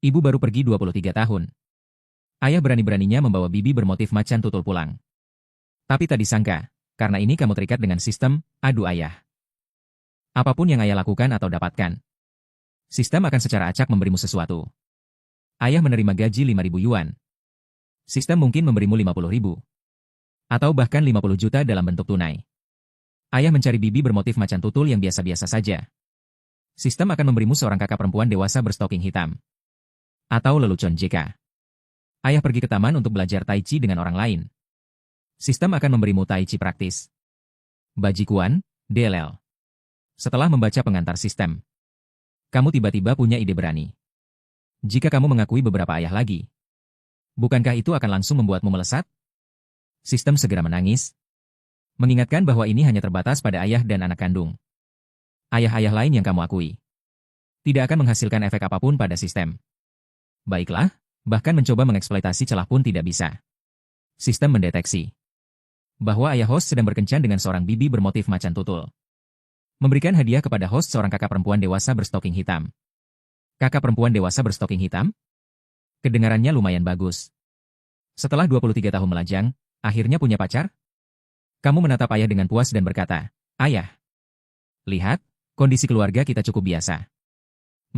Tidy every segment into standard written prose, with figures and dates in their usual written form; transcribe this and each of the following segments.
Ibu baru pergi 23 tahun. Ayah berani-beraninya membawa bibi bermotif macan tutul pulang. Tapi tak disangka, karena ini kamu terikat dengan sistem, adu ayah. Apapun yang ayah lakukan atau dapatkan, sistem akan secara acak memberimu sesuatu. Ayah menerima gaji 5.000 yuan. Sistem mungkin memberimu 50.000. Atau bahkan 50 juta dalam bentuk tunai. Ayah mencari bibi bermotif macan tutul yang biasa-biasa saja. Sistem akan memberimu seorang kakak perempuan dewasa berstoking hitam. Atau lelucon JK. Ayah pergi ke taman untuk belajar Tai Chi dengan orang lain. Sistem akan memberimu Tai Chi praktis. Bajikuan, DLL. Setelah membaca pengantar sistem, kamu tiba-tiba punya ide berani. Jika kamu mengakui beberapa ayah lagi, bukankah itu akan langsung membuatmu melesat? Sistem segera menangis, mengingatkan bahwa ini hanya terbatas pada ayah dan anak kandung. Ayah-ayah lain yang kamu akui tidak akan menghasilkan efek apapun pada sistem. Baiklah, bahkan mencoba mengeksploitasi celah pun tidak bisa. Sistem mendeteksi bahwa ayah host sedang berkencan dengan seorang bibi bermotif macan tutul. Memberikan hadiah kepada host seorang kakak perempuan dewasa berstoking hitam. Kakak perempuan dewasa berstoking hitam? Kedengarannya lumayan bagus. Setelah 23 tahun melajang, akhirnya punya pacar? Kamu menatap ayah dengan puas dan berkata, "Ayah, lihat, kondisi keluarga kita cukup biasa.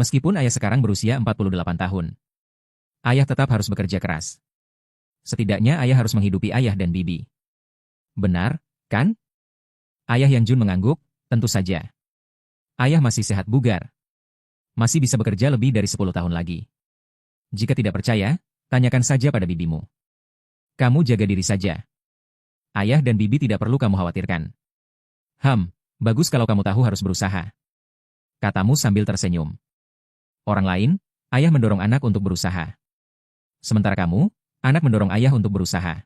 Meskipun ayah sekarang berusia 48 tahun. Ayah tetap harus bekerja keras. Setidaknya ayah harus menghidupi ayah dan bibi." Benar, kan? Ayah Yang Jun mengangguk, tentu saja. Ayah masih sehat bugar. Masih bisa bekerja lebih dari 10 tahun lagi. Jika tidak percaya, tanyakan saja pada bibimu. Kamu jaga diri saja. Ayah dan bibi tidak perlu kamu khawatirkan. Bagus kalau kamu tahu harus berusaha. Katamu sambil tersenyum. Orang lain, ayah mendorong anak untuk berusaha. Sementara kamu, anak mendorong ayah untuk berusaha.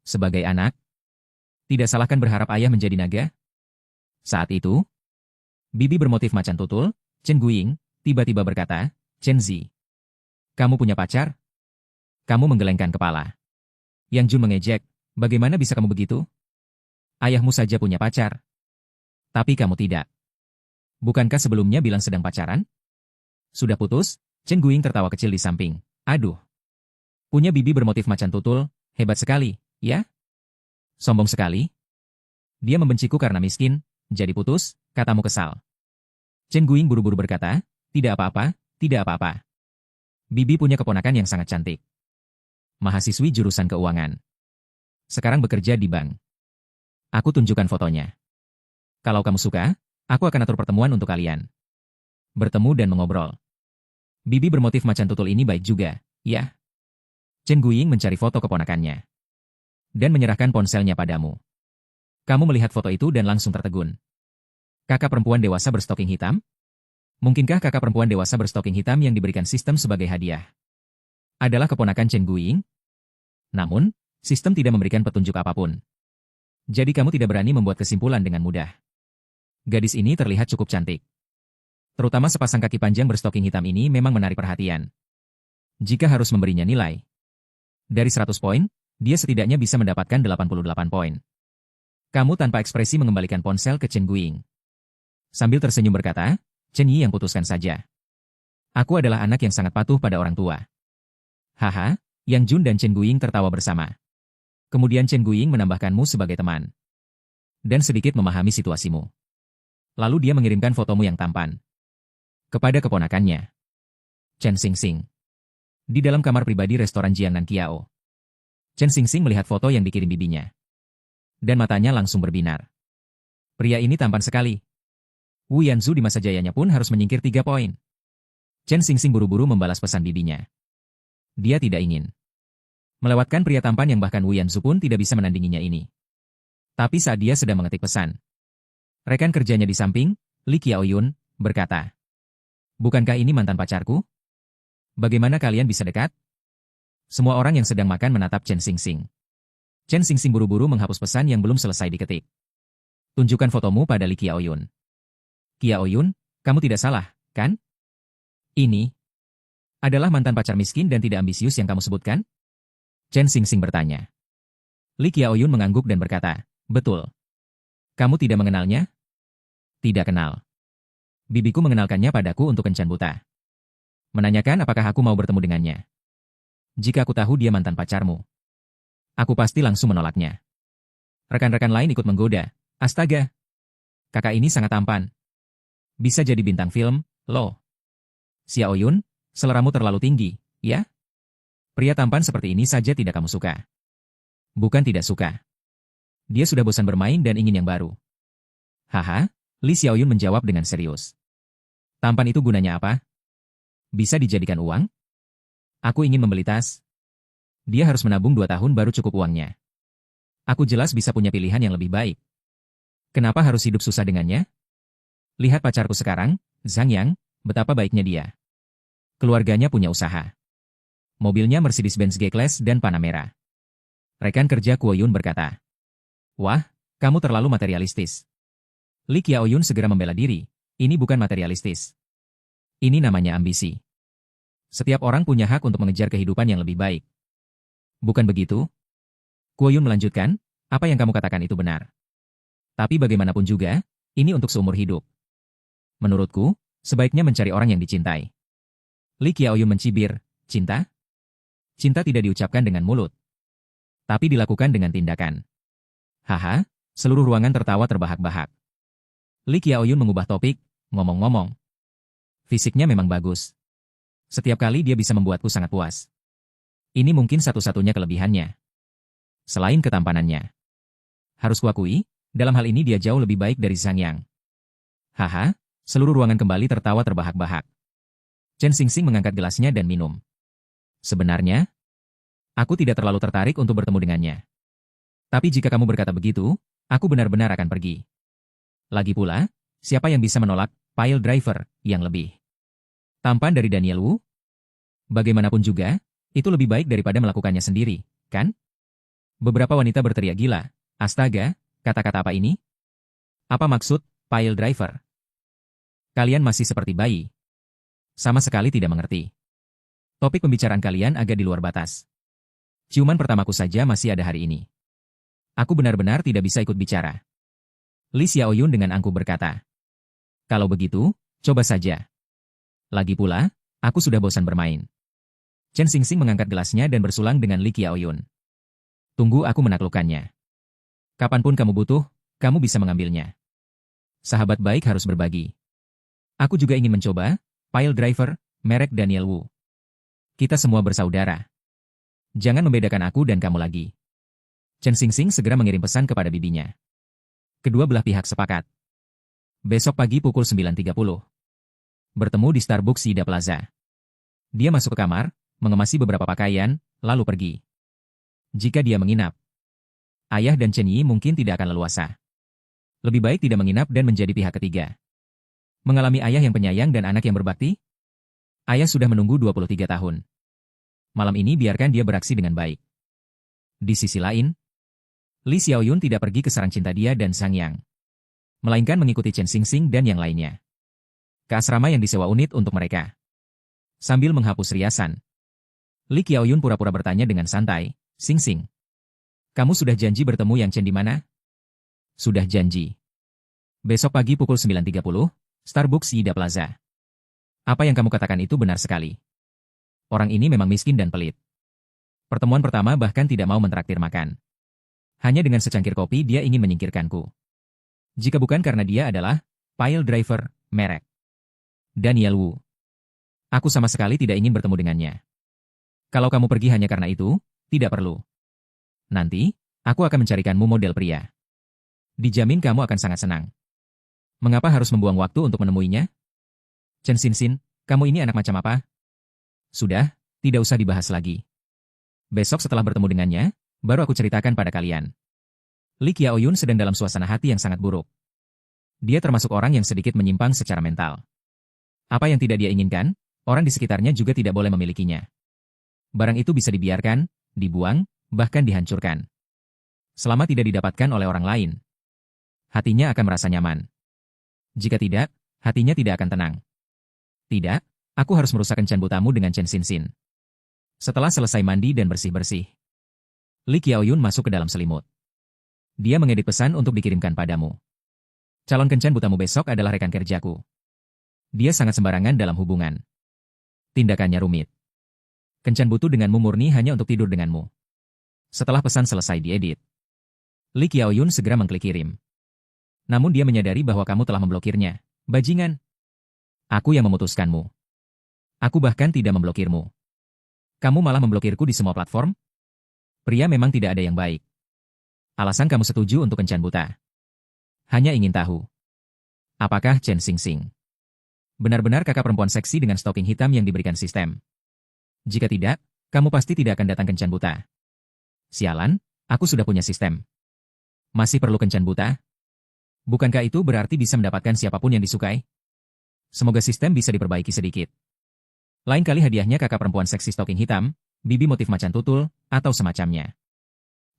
Sebagai anak, tidak salahkan berharap ayah menjadi naga? Saat itu, bibi bermotif macan tutul, Chen Guiying, tiba-tiba berkata, "Chen Zi, kamu punya pacar?" Kamu menggelengkan kepala. Yang Jun mengejek, "Bagaimana bisa kamu begitu? Ayahmu saja punya pacar. Tapi kamu tidak. Bukankah sebelumnya bilang sedang pacaran?" Sudah putus? Chen Guiying tertawa kecil di samping. "Aduh. Punya bibi bermotif macan tutul, hebat sekali, ya? Sombong sekali. Dia membenciku karena miskin, jadi putus, katamu kesal." Chen Guiying buru-buru berkata, "Tidak apa-apa, tidak apa-apa. Bibi punya keponakan yang sangat cantik. Mahasiswi jurusan keuangan. Sekarang bekerja di bank. Aku tunjukkan fotonya. Kalau kamu suka, aku akan atur pertemuan untuk kalian. Bertemu dan mengobrol. Bibi bermotif macan tutul ini baik juga, ya?" Chen Guiying mencari foto keponakannya. Dan menyerahkan ponselnya padamu. Kamu melihat foto itu dan langsung tertegun. Kakak perempuan dewasa berstoking hitam? Mungkinkah kakak perempuan dewasa berstoking hitam yang diberikan sistem sebagai hadiah adalah keponakan Chen Guiying? Namun, sistem tidak memberikan petunjuk apapun. Jadi kamu tidak berani membuat kesimpulan dengan mudah. Gadis ini terlihat cukup cantik. Terutama sepasang kaki panjang berstoking hitam ini memang menarik perhatian. Jika harus memberinya nilai dari 100 poin, dia setidaknya bisa mendapatkan 88 poin. Kamu tanpa ekspresi mengembalikan ponsel ke Chen Guiying. Sambil tersenyum berkata, "Chen Yi yang putuskan saja. Aku adalah anak yang sangat patuh pada orang tua." Haha, Yang Jun dan Chen Guiying tertawa bersama. Kemudian Chen Guiying menambahkanmu sebagai teman. Dan sedikit memahami situasimu. Lalu dia mengirimkan fotomu yang tampan kepada keponakannya, Chen Xingxing. Di dalam kamar pribadi restoran Jiangnan Kiao. Chen Xingxing melihat foto yang dikirim bibinya. Dan matanya langsung berbinar. Pria ini tampan sekali. Wu Yanzu di masa jayanya pun harus menyingkir 3 poin. Chen Xingxing buru-buru membalas pesan bibinya. Dia tidak ingin melewatkan pria tampan yang bahkan Wu Yanzu pun tidak bisa menandinginya ini. Tapi saat dia sedang mengetik pesan, rekan kerjanya di samping, Li Qiaoyun, berkata, "Bukankah ini mantan pacarku? Bagaimana kalian bisa dekat?" Semua orang yang sedang makan menatap Chen Xingxing. Chen Xingxing buru-buru menghapus pesan yang belum selesai diketik. "Tunjukkan fotomu pada Li Qiaoyun." "Qiaoyun, kamu tidak salah, kan? Ini adalah mantan pacar miskin dan tidak ambisius yang kamu sebutkan?" Chen Xingxing bertanya. Li Qiaoyun mengangguk dan berkata, "Betul. Kamu tidak mengenalnya?" "Tidak kenal. Bibiku mengenalkannya padaku untuk kencan buta." Menanyakan apakah aku mau bertemu dengannya. Jika aku tahu dia mantan pacarmu, aku pasti langsung menolaknya. Rekan-rekan lain ikut menggoda. Astaga, kakak ini sangat tampan. Bisa jadi bintang film, loh. Xiao Yun, seleramu terlalu tinggi, ya? Pria tampan seperti ini saja tidak kamu suka. Bukan tidak suka. Dia sudah bosan bermain dan ingin yang baru. Haha, Li Xiaoyun menjawab dengan serius. Tampan itu gunanya apa? Bisa dijadikan uang? Aku ingin membeli tas. Dia harus menabung 2 tahun baru cukup uangnya. Aku jelas bisa punya pilihan yang lebih baik. Kenapa harus hidup susah dengannya? Lihat pacarku sekarang, Zhang Yang, betapa baiknya dia. Keluarganya punya usaha. Mobilnya Mercedes-Benz G-Class dan Panamera. Rekan kerja Kuo Yun berkata, "Wah, kamu terlalu materialistis." Li Qiaoyun segera membela diri, ini bukan materialistis. Ini namanya ambisi. Setiap orang punya hak untuk mengejar kehidupan yang lebih baik. Bukan begitu? Kuo Yun melanjutkan, apa yang kamu katakan itu benar. Tapi bagaimanapun juga, ini untuk seumur hidup. Menurutku, sebaiknya mencari orang yang dicintai. Li Qiaoyun mencibir, cinta? Cinta tidak diucapkan dengan mulut, tapi dilakukan dengan tindakan. Haha, seluruh ruangan tertawa terbahak-bahak. Li Qiaoyun mengubah topik, ngomong-ngomong. Fisiknya memang bagus. Setiap kali dia bisa membuatku sangat puas. Ini mungkin satu-satunya kelebihannya. Selain ketampanannya. Harus kuakui, dalam hal ini dia jauh lebih baik dari Zhang Yang. Haha, seluruh ruangan kembali tertawa terbahak-bahak. Chen Xingxing mengangkat gelasnya dan minum. Sebenarnya, aku tidak terlalu tertarik untuk bertemu dengannya. Tapi jika kamu berkata begitu, aku benar-benar akan pergi. Lagi pula, siapa yang bisa menolak pile driver yang lebih tampan dari Daniel Wu? Bagaimanapun juga, itu lebih baik daripada melakukannya sendiri, kan? Beberapa wanita berteriak gila. Astaga, kata-kata apa ini? Apa maksud pile driver? Kalian masih seperti bayi. Sama sekali tidak mengerti. Topik pembicaraan kalian agak di luar batas. Ciuman pertamaku saja masih ada hari ini. Aku benar-benar tidak bisa ikut bicara. Li Xiaoyun dengan angkuh berkata. Kalau begitu, coba saja. Lagi pula, aku sudah bosan bermain. Chen Xingxing mengangkat gelasnya dan bersulang dengan Li Qiaoyun. Tunggu aku menaklukkannya. Kapanpun kamu butuh, kamu bisa mengambilnya. Sahabat baik harus berbagi. Aku juga ingin mencoba, pile driver, merek Daniel Wu. Kita semua bersaudara. Jangan membedakan aku dan kamu lagi. Chen Xingxing segera mengirim pesan kepada bibinya. Kedua belah pihak sepakat. Besok pagi pukul 9.30. Bertemu di Starbucks Yida Plaza. Dia masuk ke kamar, mengemasi beberapa pakaian, lalu pergi. Jika dia menginap, Ayah dan Chen Yi mungkin tidak akan leluasa. Lebih baik tidak menginap dan menjadi pihak ketiga. Mengalami ayah yang penyayang dan anak yang berbakti? Ayah sudah menunggu 23 tahun. Malam ini biarkan dia beraksi dengan baik. Di sisi lain, Li Xiaoyun tidak pergi ke sarang cinta dia dan Zhang Yang, melainkan mengikuti Chen Xingxing dan yang lainnya ke asrama yang disewa unit untuk mereka. Sambil menghapus riasan, Li Qiaoyun pura-pura bertanya dengan santai, Xingxing, kamu sudah janji bertemu Yang Chen di mana? Sudah janji. Besok pagi pukul 9.30, Starbucks Yida Plaza. Apa yang kamu katakan itu benar sekali. Orang ini memang miskin dan pelit. Pertemuan pertama bahkan tidak mau mentraktir makan. Hanya dengan secangkir kopi dia ingin menyingkirkanku. Jika bukan karena dia adalah pile driver, merek Daniel Wu. Aku sama sekali tidak ingin bertemu dengannya. Kalau kamu pergi hanya karena itu, tidak perlu. Nanti, aku akan mencarikanmu model pria. Dijamin kamu akan sangat senang. Mengapa harus membuang waktu untuk menemuinya? Chen Xinxin, kamu ini anak macam apa? Sudah, tidak usah dibahas lagi. Besok setelah bertemu dengannya, baru aku ceritakan pada kalian. Li Qiaoyun sedang dalam suasana hati yang sangat buruk. Dia termasuk orang yang sedikit menyimpang secara mental. Apa yang tidak dia inginkan, orang di sekitarnya juga tidak boleh memilikinya. Barang itu bisa dibiarkan, dibuang, bahkan dihancurkan. Selama tidak didapatkan oleh orang lain, hatinya akan merasa nyaman. Jika tidak, hatinya tidak akan tenang. Tidak, aku harus merusak kencan butamu dengan Chen Xinxin. Setelah selesai mandi dan bersih-bersih, Li Qiaoyun masuk ke dalam selimut. Dia mengedit pesan untuk dikirimkan padamu. Calon kencan butamu besok adalah rekan kerjaku. Dia sangat sembarangan dalam hubungan. Tindakannya rumit. Kencan butuh denganmu murni hanya untuk tidur denganmu. Setelah pesan selesai diedit, Lee Qiaoyun segera mengklik kirim. Namun dia menyadari bahwa kamu telah memblokirnya. Bajingan. Aku yang memutuskanmu. Aku bahkan tidak memblokirmu. Kamu malah memblokirku di semua platform? Pria memang tidak ada yang baik. Alasan kamu setuju untuk kencan buta. Hanya ingin tahu. Apakah Chen Xingxing benar-benar kakak perempuan seksi dengan stocking hitam yang diberikan sistem? Jika tidak, kamu pasti tidak akan datang kencan buta. Sialan, aku sudah punya sistem. Masih perlu kencan buta? Bukankah itu berarti bisa mendapatkan siapapun yang disukai? Semoga sistem bisa diperbaiki sedikit. Lain kali hadiahnya kakak perempuan seksi stocking hitam, bibi motif macan tutul, atau semacamnya.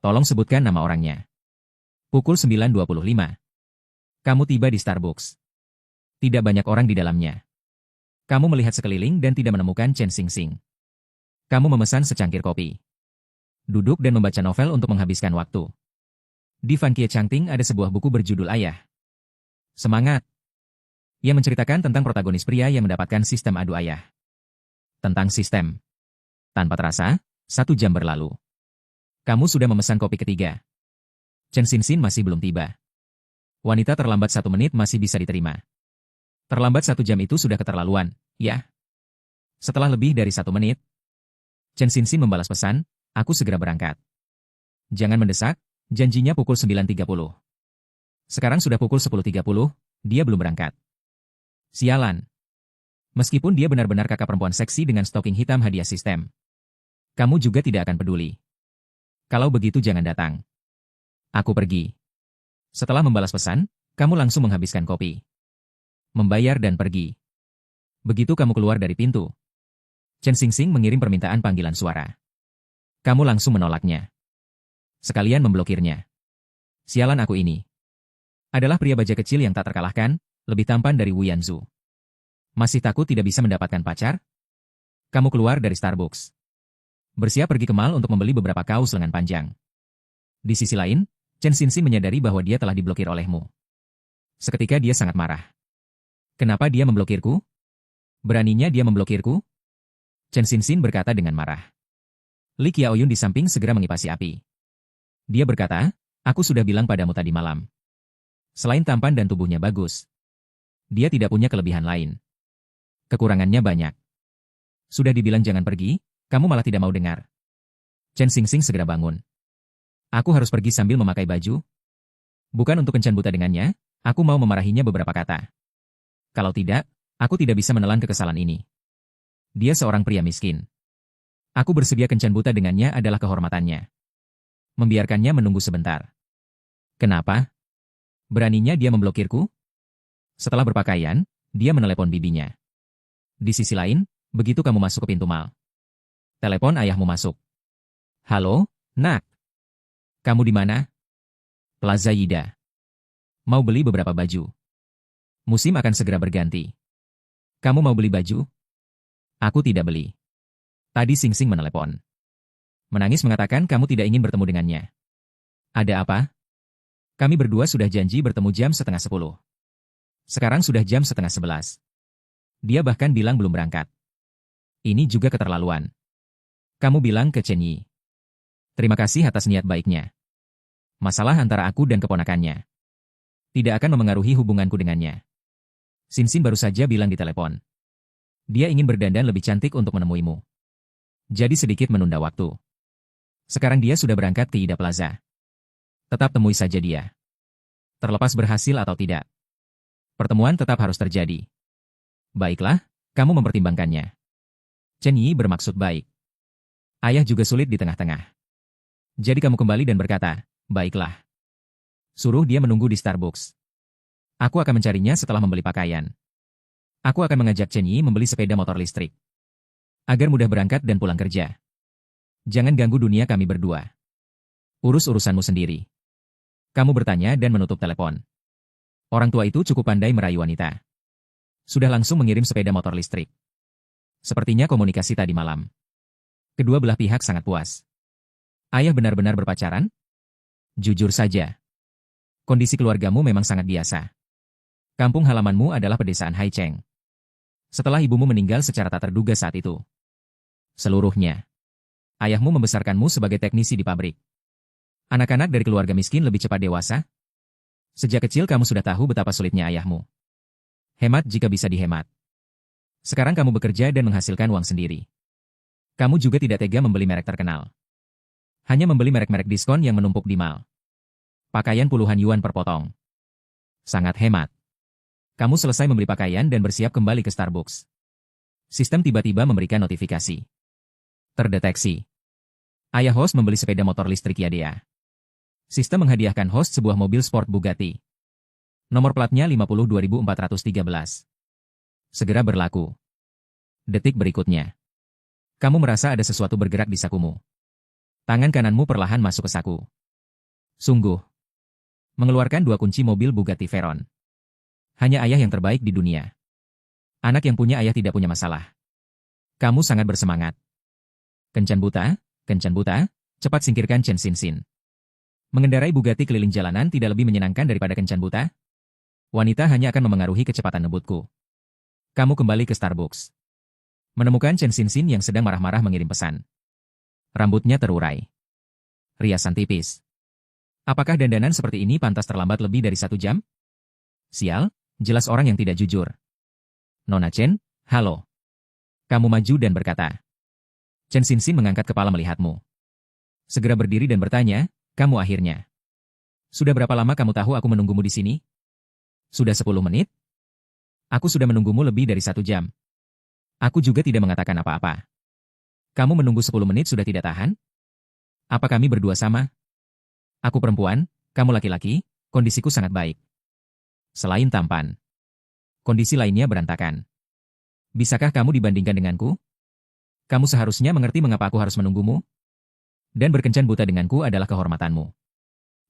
Tolong sebutkan nama orangnya. Pukul 9.25. Kamu tiba di Starbucks. Tidak banyak orang di dalamnya. Kamu melihat sekeliling dan tidak menemukan Chen Xingxing. Kamu memesan secangkir kopi. Duduk dan membaca novel untuk menghabiskan waktu. Di Fan Kie Changting ada sebuah buku berjudul Ayah. Semangat. Ia menceritakan tentang protagonis pria yang mendapatkan sistem adu ayah. Tentang sistem. Tanpa terasa, 1 jam berlalu. Kamu sudah memesan kopi ketiga. Chen Xingxing masih belum tiba. Wanita terlambat 1 menit masih bisa diterima. Terlambat 1 jam itu sudah keterlaluan, ya. Setelah lebih dari 1 menit, Chen Xingxing membalas pesan, aku segera berangkat. Jangan mendesak, janjinya pukul 9.30. Sekarang sudah pukul 10.30, dia belum berangkat. Sialan. Meskipun dia benar-benar kakak perempuan seksi dengan stocking hitam hadiah sistem. Kamu juga tidak akan peduli. Kalau begitu jangan datang. Aku pergi. Setelah membalas pesan, kamu langsung menghabiskan kopi. Membayar dan pergi. Begitu kamu keluar dari pintu, Chen Xingxing mengirim permintaan panggilan suara. Kamu langsung menolaknya. Sekalian memblokirnya. Sialan aku ini. Adalah pria baja kecil yang tak terkalahkan, lebih tampan dari Wu Yanzu. Masih takut tidak bisa mendapatkan pacar? Kamu keluar dari Starbucks. Bersiap pergi ke mall untuk membeli beberapa kaos lengan panjang. Di sisi lain, Chen Xingxing menyadari bahwa dia telah diblokir olehmu. Seketika dia sangat marah. Kenapa dia memblokirku? Beraninya dia memblokirku? Chen Xingxing berkata dengan marah. Lee Qiaoyun di samping segera mengipasi api. Dia berkata, aku sudah bilang padamu tadi malam. Selain tampan dan tubuhnya bagus, dia tidak punya kelebihan lain. Kekurangannya banyak. Sudah dibilang jangan pergi, kamu malah tidak mau dengar. Chen Xingxing segera bangun. Aku harus pergi sambil memakai baju. Bukan untuk kencan buta dengannya, aku mau memarahinya beberapa kata. Kalau tidak, aku tidak bisa menelan kekesalan ini. Dia seorang pria miskin. Aku bersedia kencan buta dengannya adalah kehormatannya. Membiarkannya menunggu sebentar. Kenapa? Beraninya dia memblokirku? Setelah berpakaian, dia menelepon bibinya. Di sisi lain, begitu kamu masuk ke pintu mall, telepon ayahmu masuk. Halo, nak. Kamu di mana? Plaza Yida. Mau beli beberapa baju. Musim akan segera berganti. Kamu mau beli baju? Aku tidak beli. Tadi Xingxing menelepon. Menangis mengatakan kamu tidak ingin bertemu dengannya. Ada apa? Kami berdua sudah janji bertemu jam 9:30. Sekarang sudah jam 10:30. Dia bahkan bilang belum berangkat. Ini juga keterlaluan. Kamu bilang ke Chen Yi. Terima kasih atas niat baiknya. Masalah antara aku dan keponakannya tidak akan memengaruhi hubunganku dengannya. Xingxing baru saja bilang di telepon. Dia ingin berdandan lebih cantik untuk menemuimu. Jadi sedikit menunda waktu. Sekarang dia sudah berangkat ke Ida Plaza. Tetap temui saja dia. Terlepas berhasil atau tidak, pertemuan tetap harus terjadi. Baiklah, kamu mempertimbangkannya. Chen Yi bermaksud baik. Ayah juga sulit di tengah-tengah. Jadi kamu kembali dan berkata, baiklah. Suruh dia menunggu di Starbucks. Aku akan mencarinya setelah membeli pakaian. Aku akan mengajak Chen Yi membeli sepeda motor listrik. Agar mudah berangkat dan pulang kerja. Jangan ganggu dunia kami berdua. Urus urusanmu sendiri. Kamu bertanya dan menutup telepon. Orang tua itu cukup pandai merayu wanita. Sudah langsung mengirim sepeda motor listrik. Sepertinya komunikasi tadi malam. Kedua belah pihak sangat puas. Ayah benar-benar berpacaran? Jujur saja. Kondisi keluargamu memang sangat biasa. Kampung halamanmu adalah pedesaan Haicheng. Setelah ibumu meninggal secara tak terduga saat itu. Seluruhnya. Ayahmu membesarkanmu sebagai teknisi di pabrik. Anak-anak dari keluarga miskin lebih cepat dewasa. Sejak kecil kamu sudah tahu betapa sulitnya ayahmu. Hemat jika bisa dihemat. Sekarang kamu bekerja dan menghasilkan uang sendiri. Kamu juga tidak tega membeli merek terkenal. Hanya membeli merek-merek diskon yang menumpuk di mall. Pakaian puluhan yuan per potong. Sangat hemat. Kamu selesai membeli pakaian dan bersiap kembali ke Starbucks. Sistem tiba-tiba memberikan notifikasi. Terdeteksi. Ayah host membeli sepeda motor listrik Yadea. Sistem menghadiahkan host sebuah mobil sport Bugatti. Nomor platnya 52413. Segera berlaku. Detik berikutnya. Kamu merasa ada sesuatu bergerak di sakumu. Tangan kananmu perlahan masuk ke saku. Sungguh. Mengeluarkan 2 kunci mobil Bugatti Veyron. Hanya ayah yang terbaik di dunia. Anak yang punya ayah tidak punya masalah. Kamu sangat bersemangat. Kencan buta, cepat singkirkan Chen Xinxin. Mengendarai Bugatti keliling jalanan tidak lebih menyenangkan daripada kencan buta? Wanita hanya akan memengaruhi kecepatan ngebutku. Kamu kembali ke Starbucks. Menemukan Chen Xinxin yang sedang marah-marah mengirim pesan. Rambutnya terurai. Riasan tipis. Apakah dandanan seperti ini pantas terlambat lebih dari 1 jam? Sial, jelas orang yang tidak jujur. Nona Chen, halo. Kamu maju dan berkata. Chen Xinxin mengangkat kepala melihatmu. Segera berdiri dan bertanya, kamu akhirnya. Sudah berapa lama kamu tahu aku menunggumu di sini? Sudah 10 menit? Aku sudah menunggumu lebih dari 1 jam. Aku juga tidak mengatakan apa-apa. Kamu menunggu 10 menit sudah tidak tahan? Apa kami berdua sama? Aku perempuan, kamu laki-laki, kondisiku sangat baik. Selain tampan. Kondisi lainnya berantakan. Bisakah kamu dibandingkan denganku? Kamu seharusnya mengerti mengapa aku harus menunggumu? Dan berkencan buta denganku adalah kehormatanmu.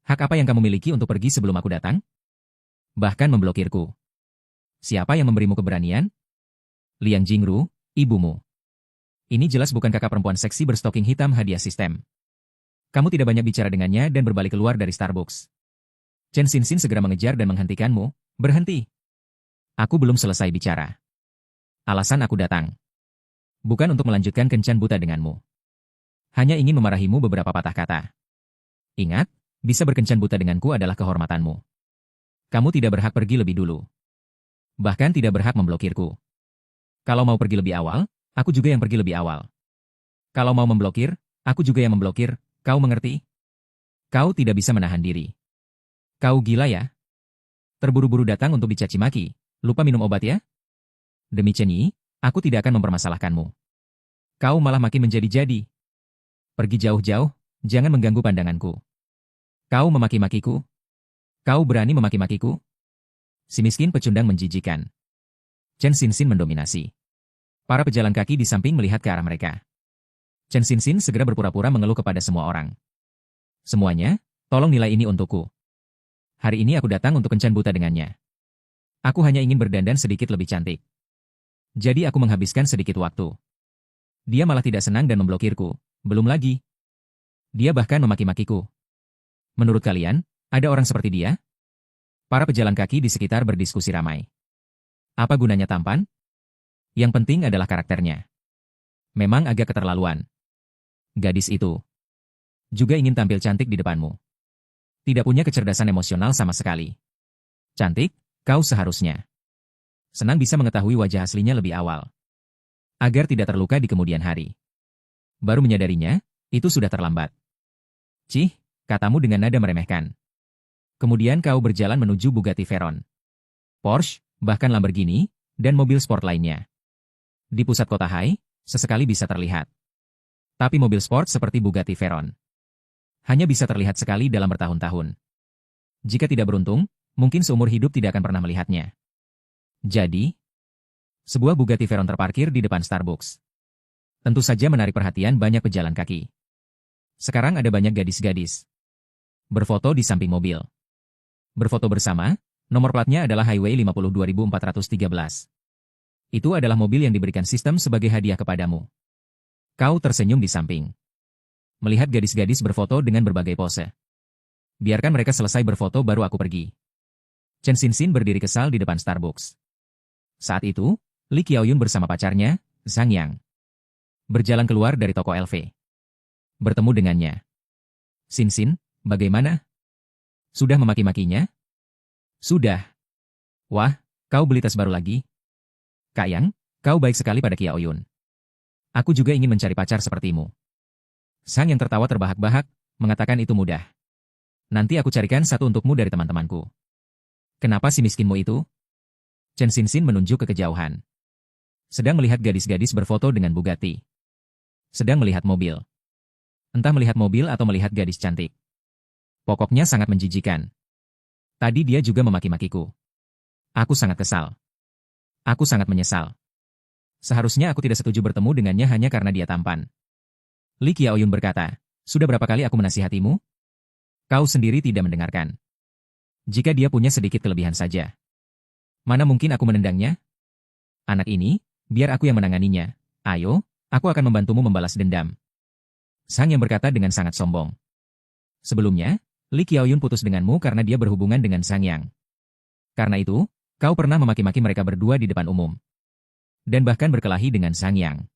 Hak apa yang kamu miliki untuk pergi sebelum aku datang? Bahkan memblokirku. Siapa yang memberimu keberanian? Liang Jingru, ibumu. Ini jelas bukan kakak perempuan seksi berstoking hitam hadiah sistem. Kamu tidak banyak bicara dengannya dan berbalik keluar dari Starbucks. Chen Xinxin segera mengejar dan menghentikanmu. Berhenti. Aku belum selesai bicara. Alasan aku datang. Bukan untuk melanjutkan kencan buta denganmu. Hanya ingin memarahimu beberapa patah kata. Ingat, bisa berkencan buta denganku adalah kehormatanmu. Kamu tidak berhak pergi lebih dulu. Bahkan tidak berhak memblokirku. Kalau mau pergi lebih awal, aku juga yang pergi lebih awal. Kalau mau memblokir, aku juga yang memblokir, kau mengerti? Kau tidak bisa menahan diri. Kau gila ya? Terburu-buru datang untuk dicaci maki, lupa minum obat ya? Demi Chen Yi, aku tidak akan mempermasalahkanmu. Kau malah makin menjadi-jadi. Pergi jauh-jauh, jangan mengganggu pandanganku. Kau memaki-makiku? Kau berani memaki-makiku? Si miskin pecundang menjijikan. Chen Xinxin mendominasi. Para pejalan kaki di samping melihat ke arah mereka. Chen Xinxin segera berpura-pura mengeluh kepada semua orang. Semuanya, tolong nilai ini untukku. Hari ini aku datang untuk kencan buta dengannya. Aku hanya ingin berdandan sedikit lebih cantik. Jadi aku menghabiskan sedikit waktu. Dia malah tidak senang dan memblokirku. Belum lagi. Dia bahkan memaki-makiku. Menurut kalian, ada orang seperti dia? Para pejalan kaki di sekitar berdiskusi ramai. Apa gunanya tampan? Yang penting adalah karakternya. Memang agak keterlaluan. Gadis itu juga ingin tampil cantik di depanmu. Tidak punya kecerdasan emosional sama sekali. Cantik, kau seharusnya senang bisa mengetahui wajah aslinya lebih awal. Agar tidak terluka di kemudian hari. Baru menyadarinya, itu sudah terlambat. Cih, katamu dengan nada meremehkan. Kemudian kau berjalan menuju Bugatti Veyron, Porsche, bahkan Lamborghini, dan mobil sport lainnya. Di pusat kota Hai, sesekali bisa terlihat. Tapi mobil sport seperti Bugatti Veyron hanya bisa terlihat sekali dalam bertahun-tahun. Jika tidak beruntung, mungkin seumur hidup tidak akan pernah melihatnya. Jadi, sebuah Bugatti Veyron terparkir di depan Starbucks. Tentu saja menarik perhatian banyak pejalan kaki. Sekarang ada banyak gadis-gadis berfoto di samping mobil. Berfoto bersama, nomor platnya adalah Highway 52413. Itu adalah mobil yang diberikan sistem sebagai hadiah kepadamu. Kau tersenyum di samping. Melihat gadis-gadis berfoto dengan berbagai pose. Biarkan mereka selesai berfoto baru aku pergi. Chen Xinxin berdiri kesal di depan Starbucks. Saat itu, Li Qiaoyun bersama pacarnya, Zhang Yang, berjalan keluar dari toko LV. Bertemu dengannya. Xin, bagaimana? Sudah memaki-makinya? Sudah. Wah, kau beli tas baru lagi? Kak Yang, kau baik sekali pada Qiaoyun. Aku juga ingin mencari pacar sepertimu. Zhang Yang tertawa terbahak-bahak, mengatakan itu mudah. Nanti aku carikan satu untukmu dari teman-temanku. Kenapa si miskinmu itu? Chen Xin menunjuk ke kejauhan. Sedang melihat gadis-gadis berfoto dengan Bugatti. Sedang melihat mobil. Entah melihat mobil atau melihat gadis cantik. Pokoknya sangat menjijikan. Tadi dia juga memaki-makiku. Aku sangat kesal. Aku sangat menyesal. Seharusnya aku tidak setuju bertemu dengannya hanya karena dia tampan. Li Qiaoyun berkata, sudah berapa kali aku menasihatimu? Kau sendiri tidak mendengarkan. Jika dia punya sedikit kelebihan saja. Mana mungkin aku menendangnya? Anak ini, biar aku yang menanganinya. Ayo, aku akan membantumu membalas dendam. Zhang Yang berkata dengan sangat sombong. Sebelumnya, Li Qiaoyun putus denganmu karena dia berhubungan dengan Zhang Yang. Karena itu, kau pernah memaki-maki mereka berdua di depan umum. Dan bahkan berkelahi dengan Zhang Yang.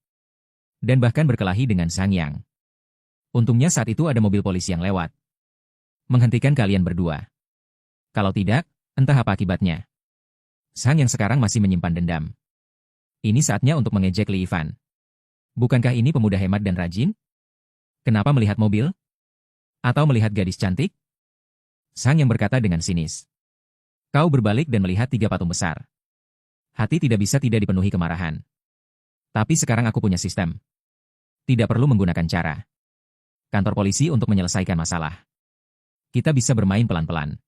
Untungnya saat itu ada mobil polisi yang lewat. Menghentikan kalian berdua. Kalau tidak, entah apa akibatnya. Zhang Yang sekarang masih menyimpan dendam. Ini saatnya untuk mengejek Li Yifan. Bukankah ini pemuda hemat dan rajin? Kenapa melihat mobil? Atau melihat gadis cantik? Zhang Yang berkata dengan sinis. Kau berbalik dan melihat 3 patung besar. Hati tidak bisa tidak dipenuhi kemarahan. Tapi sekarang aku punya sistem. Tidak perlu menggunakan cara kantor polisi untuk menyelesaikan masalah. Kita bisa bermain pelan-pelan.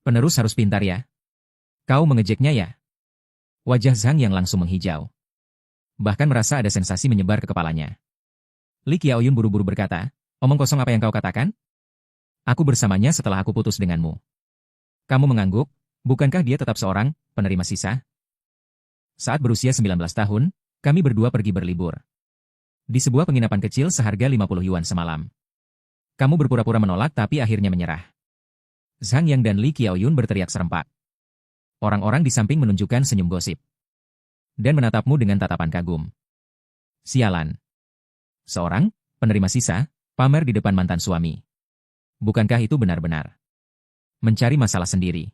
Penerus harus pintar ya. Kau mengejeknya ya? Wajah Zhang Yang langsung menghijau. Bahkan merasa ada sensasi menyebar ke kepalanya. Li Qiaoyun buru-buru berkata, omong kosong apa yang kau katakan? Aku bersamanya setelah aku putus denganmu. Kamu mengangguk, bukankah dia tetap seorang penerima sisa? Saat berusia 19 tahun, kami berdua pergi berlibur. Di sebuah penginapan kecil seharga 50 yuan semalam. Kamu berpura-pura menolak tapi akhirnya menyerah. Zhang Yang dan Li Qiaoyun berteriak serempak. Orang-orang di samping menunjukkan senyum gosip. Dan menatapmu dengan tatapan kagum. Sialan. Seorang penerima sisa, pamer di depan mantan suami. Bukankah itu benar-benar mencari masalah sendiri?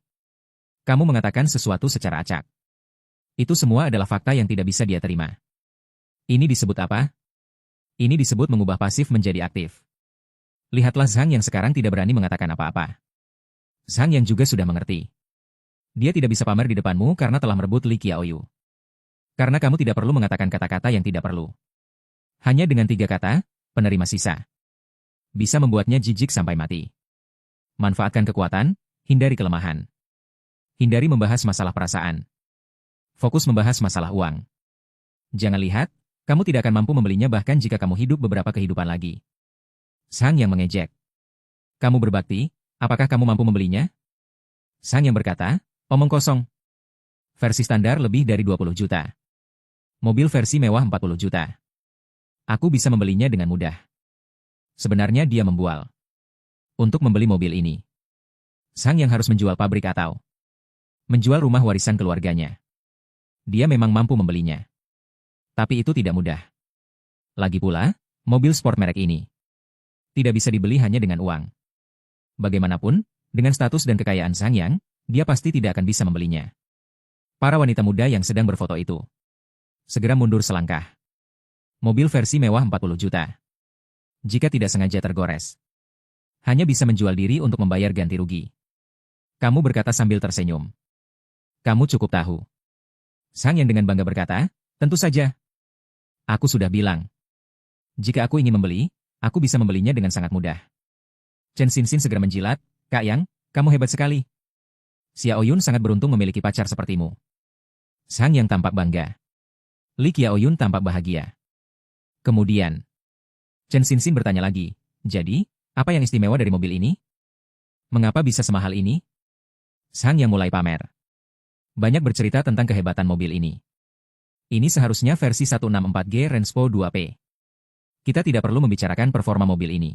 Kamu mengatakan sesuatu secara acak. Itu semua adalah fakta yang tidak bisa dia terima. Ini disebut apa? Ini disebut mengubah pasif menjadi aktif. Lihatlah Zhang Yang sekarang tidak berani mengatakan apa-apa. Zhang Yang juga sudah mengerti. Dia tidak bisa pamer di depanmu karena telah merebut Li Qiaoyu. Karena kamu tidak perlu mengatakan kata-kata yang tidak perlu. Hanya dengan 3 kata, penerima sisa. Bisa membuatnya jijik sampai mati. Manfaatkan kekuatan, hindari kelemahan. Hindari membahas masalah perasaan. Fokus membahas masalah uang. Jangan lihat, kamu tidak akan mampu membelinya bahkan jika kamu hidup beberapa kehidupan lagi. Zhang Yang mengejek. Kamu berbakti, apakah kamu mampu membelinya? Zhang Yang berkata, omong kosong. Versi standar lebih dari 20 juta. Mobil versi mewah 40 juta. Aku bisa membelinya dengan mudah. Sebenarnya dia membual. Untuk membeli mobil ini, Zhang Yang harus menjual pabrik atau menjual rumah warisan keluarganya. Dia memang mampu membelinya. Tapi itu tidak mudah. Lagi pula, mobil sport merek ini tidak bisa dibeli hanya dengan uang. Bagaimanapun, dengan status dan kekayaan Zhang Yang, dia pasti tidak akan bisa membelinya. Para wanita muda yang sedang berfoto itu segera mundur selangkah. Mobil versi mewah 40 juta. Jika tidak sengaja tergores, hanya bisa menjual diri untuk membayar ganti rugi. Kamu berkata sambil tersenyum. Kamu cukup tahu. Zhang Yang dengan bangga berkata, tentu saja. Aku sudah bilang. Jika aku ingin membeli, aku bisa membelinya dengan sangat mudah. Chen Xin segera menjilat, Kak Yang, kamu hebat sekali. Xiaoyun sangat beruntung memiliki pacar sepertimu. Zhang Yang tampak bangga. Li Qiaoyun tampak bahagia. Kemudian, Chen Xin bertanya lagi, jadi, apa yang istimewa dari mobil ini? Mengapa bisa semahal ini? Zhang Yang mulai pamer. Banyak bercerita tentang kehebatan mobil ini. Ini seharusnya versi 164G Renspo 2P. Kita tidak perlu membicarakan performa mobil ini.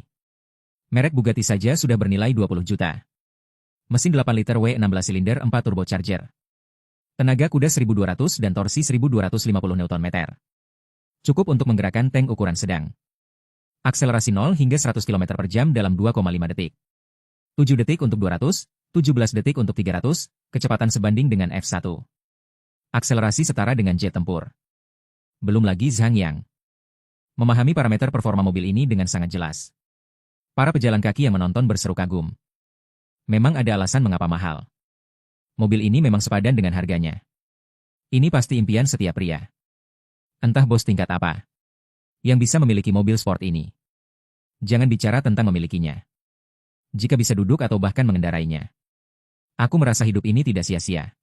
Merek Bugatti saja sudah bernilai 20 juta. Mesin 8 liter W16 silinder 4 turbocharger. Tenaga kuda 1200 dan torsi 1250 Nm. Cukup untuk menggerakkan tank ukuran sedang. Akselerasi 0 hingga 100 km per jam dalam 2,5 detik. 7 detik untuk 200, 17 detik untuk 300, kecepatan sebanding dengan F1. Akselerasi setara dengan jet tempur. Belum lagi Zhang Yang. Memahami parameter performa mobil ini dengan sangat jelas. Para pejalan kaki yang menonton berseru kagum. Memang ada alasan mengapa mahal. Mobil ini memang sepadan dengan harganya. Ini pasti impian setiap pria. Entah bos tingkat apa yang bisa memiliki mobil sport ini. Jangan bicara tentang memilikinya. Jika bisa duduk atau bahkan mengendarainya. Aku merasa hidup ini tidak sia-sia.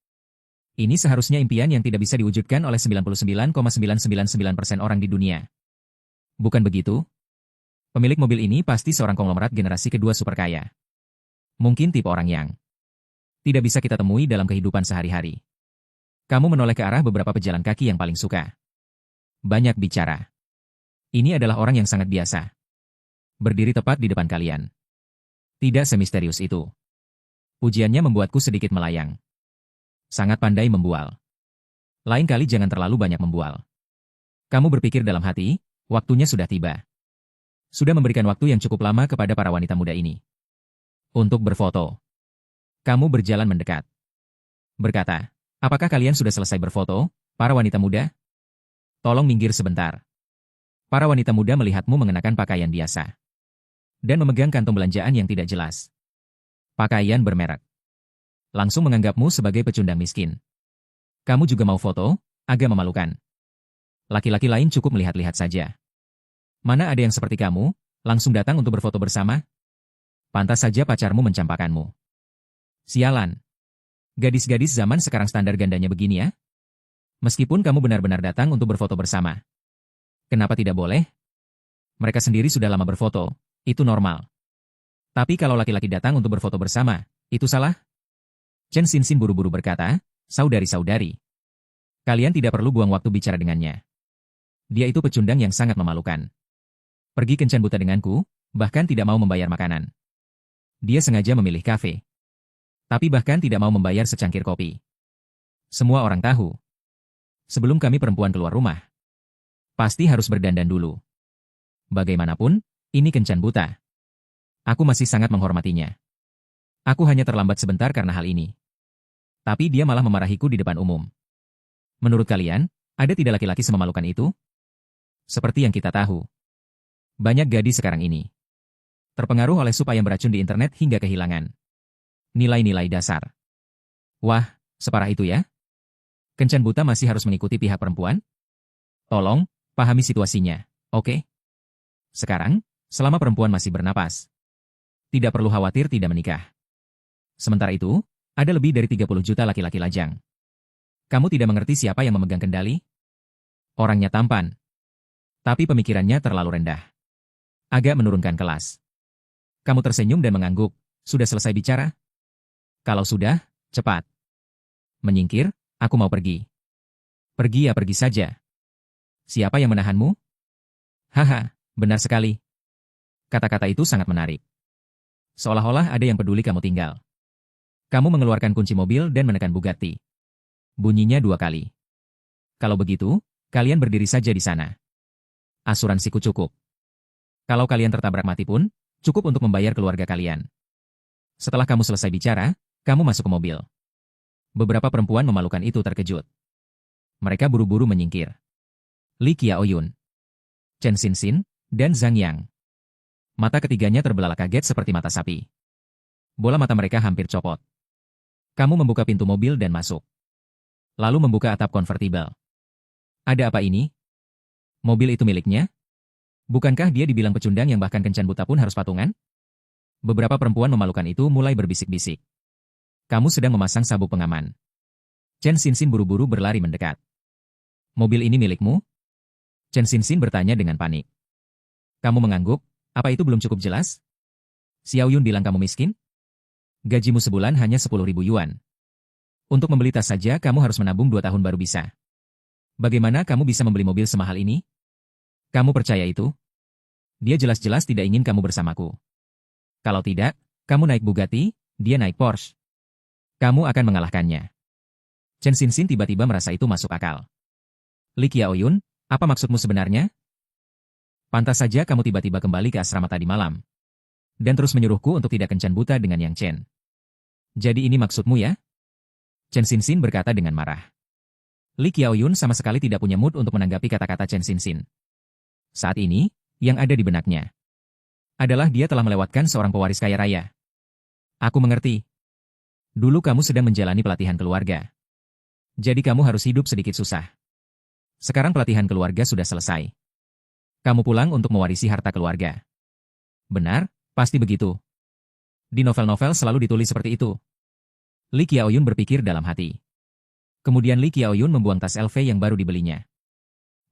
Ini seharusnya impian yang tidak bisa diwujudkan oleh 99,999% orang di dunia. Bukan begitu? Pemilik mobil ini pasti seorang konglomerat generasi kedua super kaya. Mungkin tipe orang yang tidak bisa kita temui dalam kehidupan sehari-hari. Kamu menoleh ke arah beberapa pejalan kaki yang paling suka. Banyak bicara. Ini adalah orang yang sangat biasa. Berdiri tepat di depan kalian. Tidak semisterius itu. Pujiannya membuatku sedikit melayang. Sangat pandai membual. Lain kali jangan terlalu banyak membual. Kamu berpikir dalam hati, waktunya sudah tiba. Sudah memberikan waktu yang cukup lama kepada para wanita muda ini. Untuk berfoto. Kamu berjalan mendekat. Berkata, apakah kalian sudah selesai berfoto, para wanita muda? Tolong minggir sebentar. Para wanita muda melihatmu mengenakan pakaian biasa. Dan memegang kantong belanjaan yang tidak jelas. Pakaian bermerek. Langsung menganggapmu sebagai pecundang miskin. Kamu juga mau foto? Agak memalukan. Laki-laki lain cukup melihat-lihat saja. Mana ada yang seperti kamu, langsung datang untuk berfoto bersama? Pantas saja pacarmu mencampakkanmu. Sialan. Gadis-gadis zaman sekarang standar gandanya begini ya? Meskipun kamu benar-benar datang untuk berfoto bersama. Kenapa tidak boleh? Mereka sendiri sudah lama berfoto, itu normal. Tapi kalau laki-laki datang untuk berfoto bersama, itu salah? Chen Xinxin buru-buru berkata, saudari-saudari. Kalian tidak perlu buang waktu bicara dengannya. Dia itu pecundang yang sangat memalukan. Pergi kencan buta denganku, bahkan tidak mau membayar makanan. Dia sengaja memilih kafe. Tapi bahkan tidak mau membayar secangkir kopi. Semua orang tahu. Sebelum kami perempuan keluar rumah, pasti harus berdandan dulu. Bagaimanapun, ini kencan buta. Aku masih sangat menghormatinya. Aku hanya terlambat sebentar karena hal ini. Tapi dia malah memarahiku di depan umum. Menurut kalian, ada tidak laki-laki sememalukan itu? Seperti yang kita tahu. Banyak gadis sekarang ini terpengaruh oleh sup ayam beracun di internet hingga kehilangan nilai-nilai dasar. Wah, separah itu ya? Kencan buta masih harus mengikuti pihak perempuan? Tolong, pahami situasinya, oke? Sekarang, selama perempuan masih bernapas, tidak perlu khawatir tidak menikah. Sementara itu, ada lebih dari 30 juta laki-laki lajang. Kamu tidak mengerti siapa yang memegang kendali? Orangnya tampan. Tapi pemikirannya terlalu rendah. Agak menurunkan kelas. Kamu tersenyum dan mengangguk. Sudah selesai bicara? Kalau sudah, cepat. Menyingkir, aku mau pergi. Pergi ya pergi saja. Siapa yang menahanmu? Haha, benar sekali. Kata-kata itu sangat menarik. Seolah-olah ada yang peduli kamu tinggal. Kamu mengeluarkan kunci mobil dan menekan Bugatti. Bunyinya 2 kali. Kalau begitu, kalian berdiri saja di sana. Asuransiku cukup. Kalau kalian tertabrak mati pun, cukup untuk membayar keluarga kalian. Setelah kamu selesai bicara, kamu masuk ke mobil. Beberapa perempuan memalukan itu terkejut. Mereka buru-buru menyingkir. Li Qiaoyun, Chen Xinxin, dan Zhang Yang. Mata ketiganya terbelalak kaget seperti mata sapi. Bola mata mereka hampir copot. Kamu membuka pintu mobil dan masuk. Lalu membuka atap konvertibel. Ada apa ini? Mobil itu miliknya? Bukankah dia dibilang pecundang yang bahkan kencan buta pun harus patungan? Beberapa perempuan memalukan itu mulai berbisik-bisik. Kamu sedang memasang sabuk pengaman. Chen Xinxin buru-buru berlari mendekat. Mobil ini milikmu? Chen Xinxin bertanya dengan panik. Kamu mengangguk, apa itu belum cukup jelas? Xiao Yun bilang kamu miskin? Gajimu sebulan hanya 10.000 yuan. Untuk membeli tas saja kamu harus menabung 2 tahun baru bisa. Bagaimana kamu bisa membeli mobil semahal ini? Kamu percaya itu? Dia jelas-jelas tidak ingin kamu bersamaku. Kalau tidak, kamu naik Bugatti, dia naik Porsche. Kamu akan mengalahkannya. Chen Xinxin tiba-tiba merasa itu masuk akal. Li Qiaoyun, apa maksudmu sebenarnya? Pantas saja kamu tiba-tiba kembali ke asrama tadi malam. Dan terus menyuruhku untuk tidak kencan buta dengan Yang Chen. Jadi ini maksudmu ya? Chen Xinxin berkata dengan marah. Li Qiaoyun sama sekali tidak punya mood untuk menanggapi kata-kata Chen Xinxin. Saat ini, yang ada di benaknya adalah dia telah melewatkan seorang pewaris kaya raya. Aku mengerti. Dulu kamu sedang menjalani pelatihan keluarga. Jadi kamu harus hidup sedikit susah. Sekarang pelatihan keluarga sudah selesai. Kamu pulang untuk mewarisi harta keluarga. Benar, pasti begitu. Di novel-novel selalu ditulis seperti itu. Li Qiaoyun berpikir dalam hati. Kemudian Li Qiaoyun membuang tas LV yang baru dibelinya.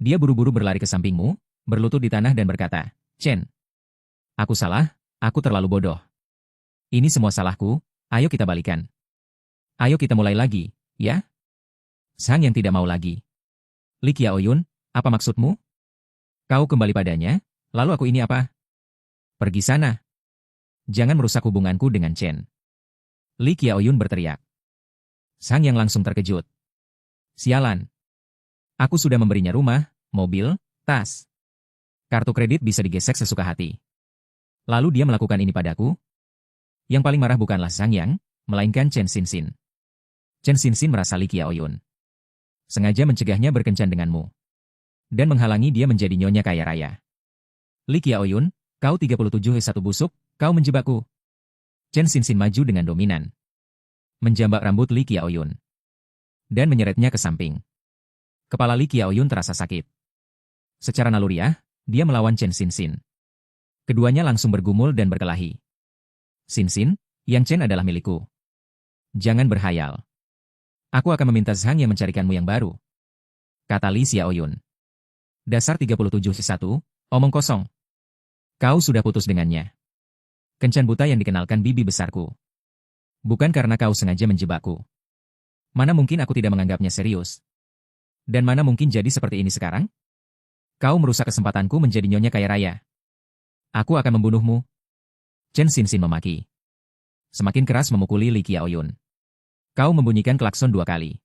Dia buru-buru berlari ke sampingmu, berlutut di tanah dan berkata, Chen, aku salah, aku terlalu bodoh. Ini semua salahku, ayo kita balikan. Ayo kita mulai lagi, ya? Sang yang tidak mau lagi. Li Qiaoyun, apa maksudmu? Kau kembali padanya, lalu aku ini apa? Pergi sana. Jangan merusak hubunganku dengan Chen. Li Qiaoyun berteriak. Sang yang langsung terkejut. Sialan. Aku sudah memberinya rumah, mobil, tas. Kartu kredit bisa digesek sesuka hati. Lalu dia melakukan ini padaku? Yang paling marah bukanlah Sang Yang, melainkan Chen Xinxin. Chen Xinxin merasa Li Qiaoyun sengaja mencegahnya berkencan denganmu. Dan menghalangi dia menjadi nyonya kaya raya. Li Qiaoyun, kau 37 satu busuk, kau menjebakku. Chen Xinxin maju dengan dominan. Menjambak rambut Li Qiaoyun. Dan menyeretnya ke samping. Kepala Li Qiaoyun terasa sakit. Secara naluriah, dia melawan Chen Xinxin. Keduanya langsung bergumul dan berkelahi. Xinxin, Yang Chen adalah milikku. Jangan berhayal. Aku akan meminta Zhang yang mencarikanmu yang baru. Kata Li Xiaoyun. Dasar 37-1, omong kosong. Kau sudah putus dengannya. Kencan buta yang dikenalkan bibi besarku. Bukan karena kau sengaja menjebakku. Mana mungkin aku tidak menganggapnya serius. Dan mana mungkin jadi seperti ini sekarang? Kau merusak kesempatanku menjadi nyonya kaya raya. Aku akan membunuhmu. Chen Xinxin memaki. Semakin keras memukuli Li Qiaoyun. Kau membunyikan klakson 2 kali.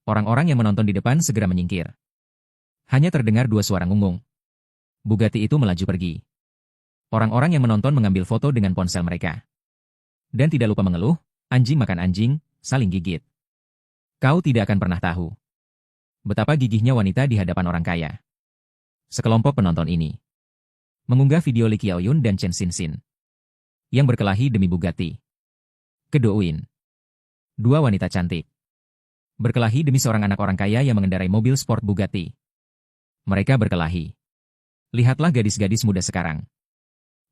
Orang-orang yang menonton di depan segera menyingkir. Hanya terdengar 2 suara ngungung. Bugatti itu melaju pergi. Orang-orang yang menonton mengambil foto dengan ponsel mereka. Dan tidak lupa mengeluh, anjing makan anjing, saling gigit. Kau tidak akan pernah tahu betapa gigihnya wanita di hadapan orang kaya. Sekelompok penonton ini mengunggah video Li Qiaoyun dan Chen Xinxin yang berkelahi demi Bugatti. Kedouin. 2 wanita cantik. Berkelahi demi seorang anak orang kaya yang mengendarai mobil sport Bugatti. Mereka berkelahi. Lihatlah gadis-gadis muda sekarang.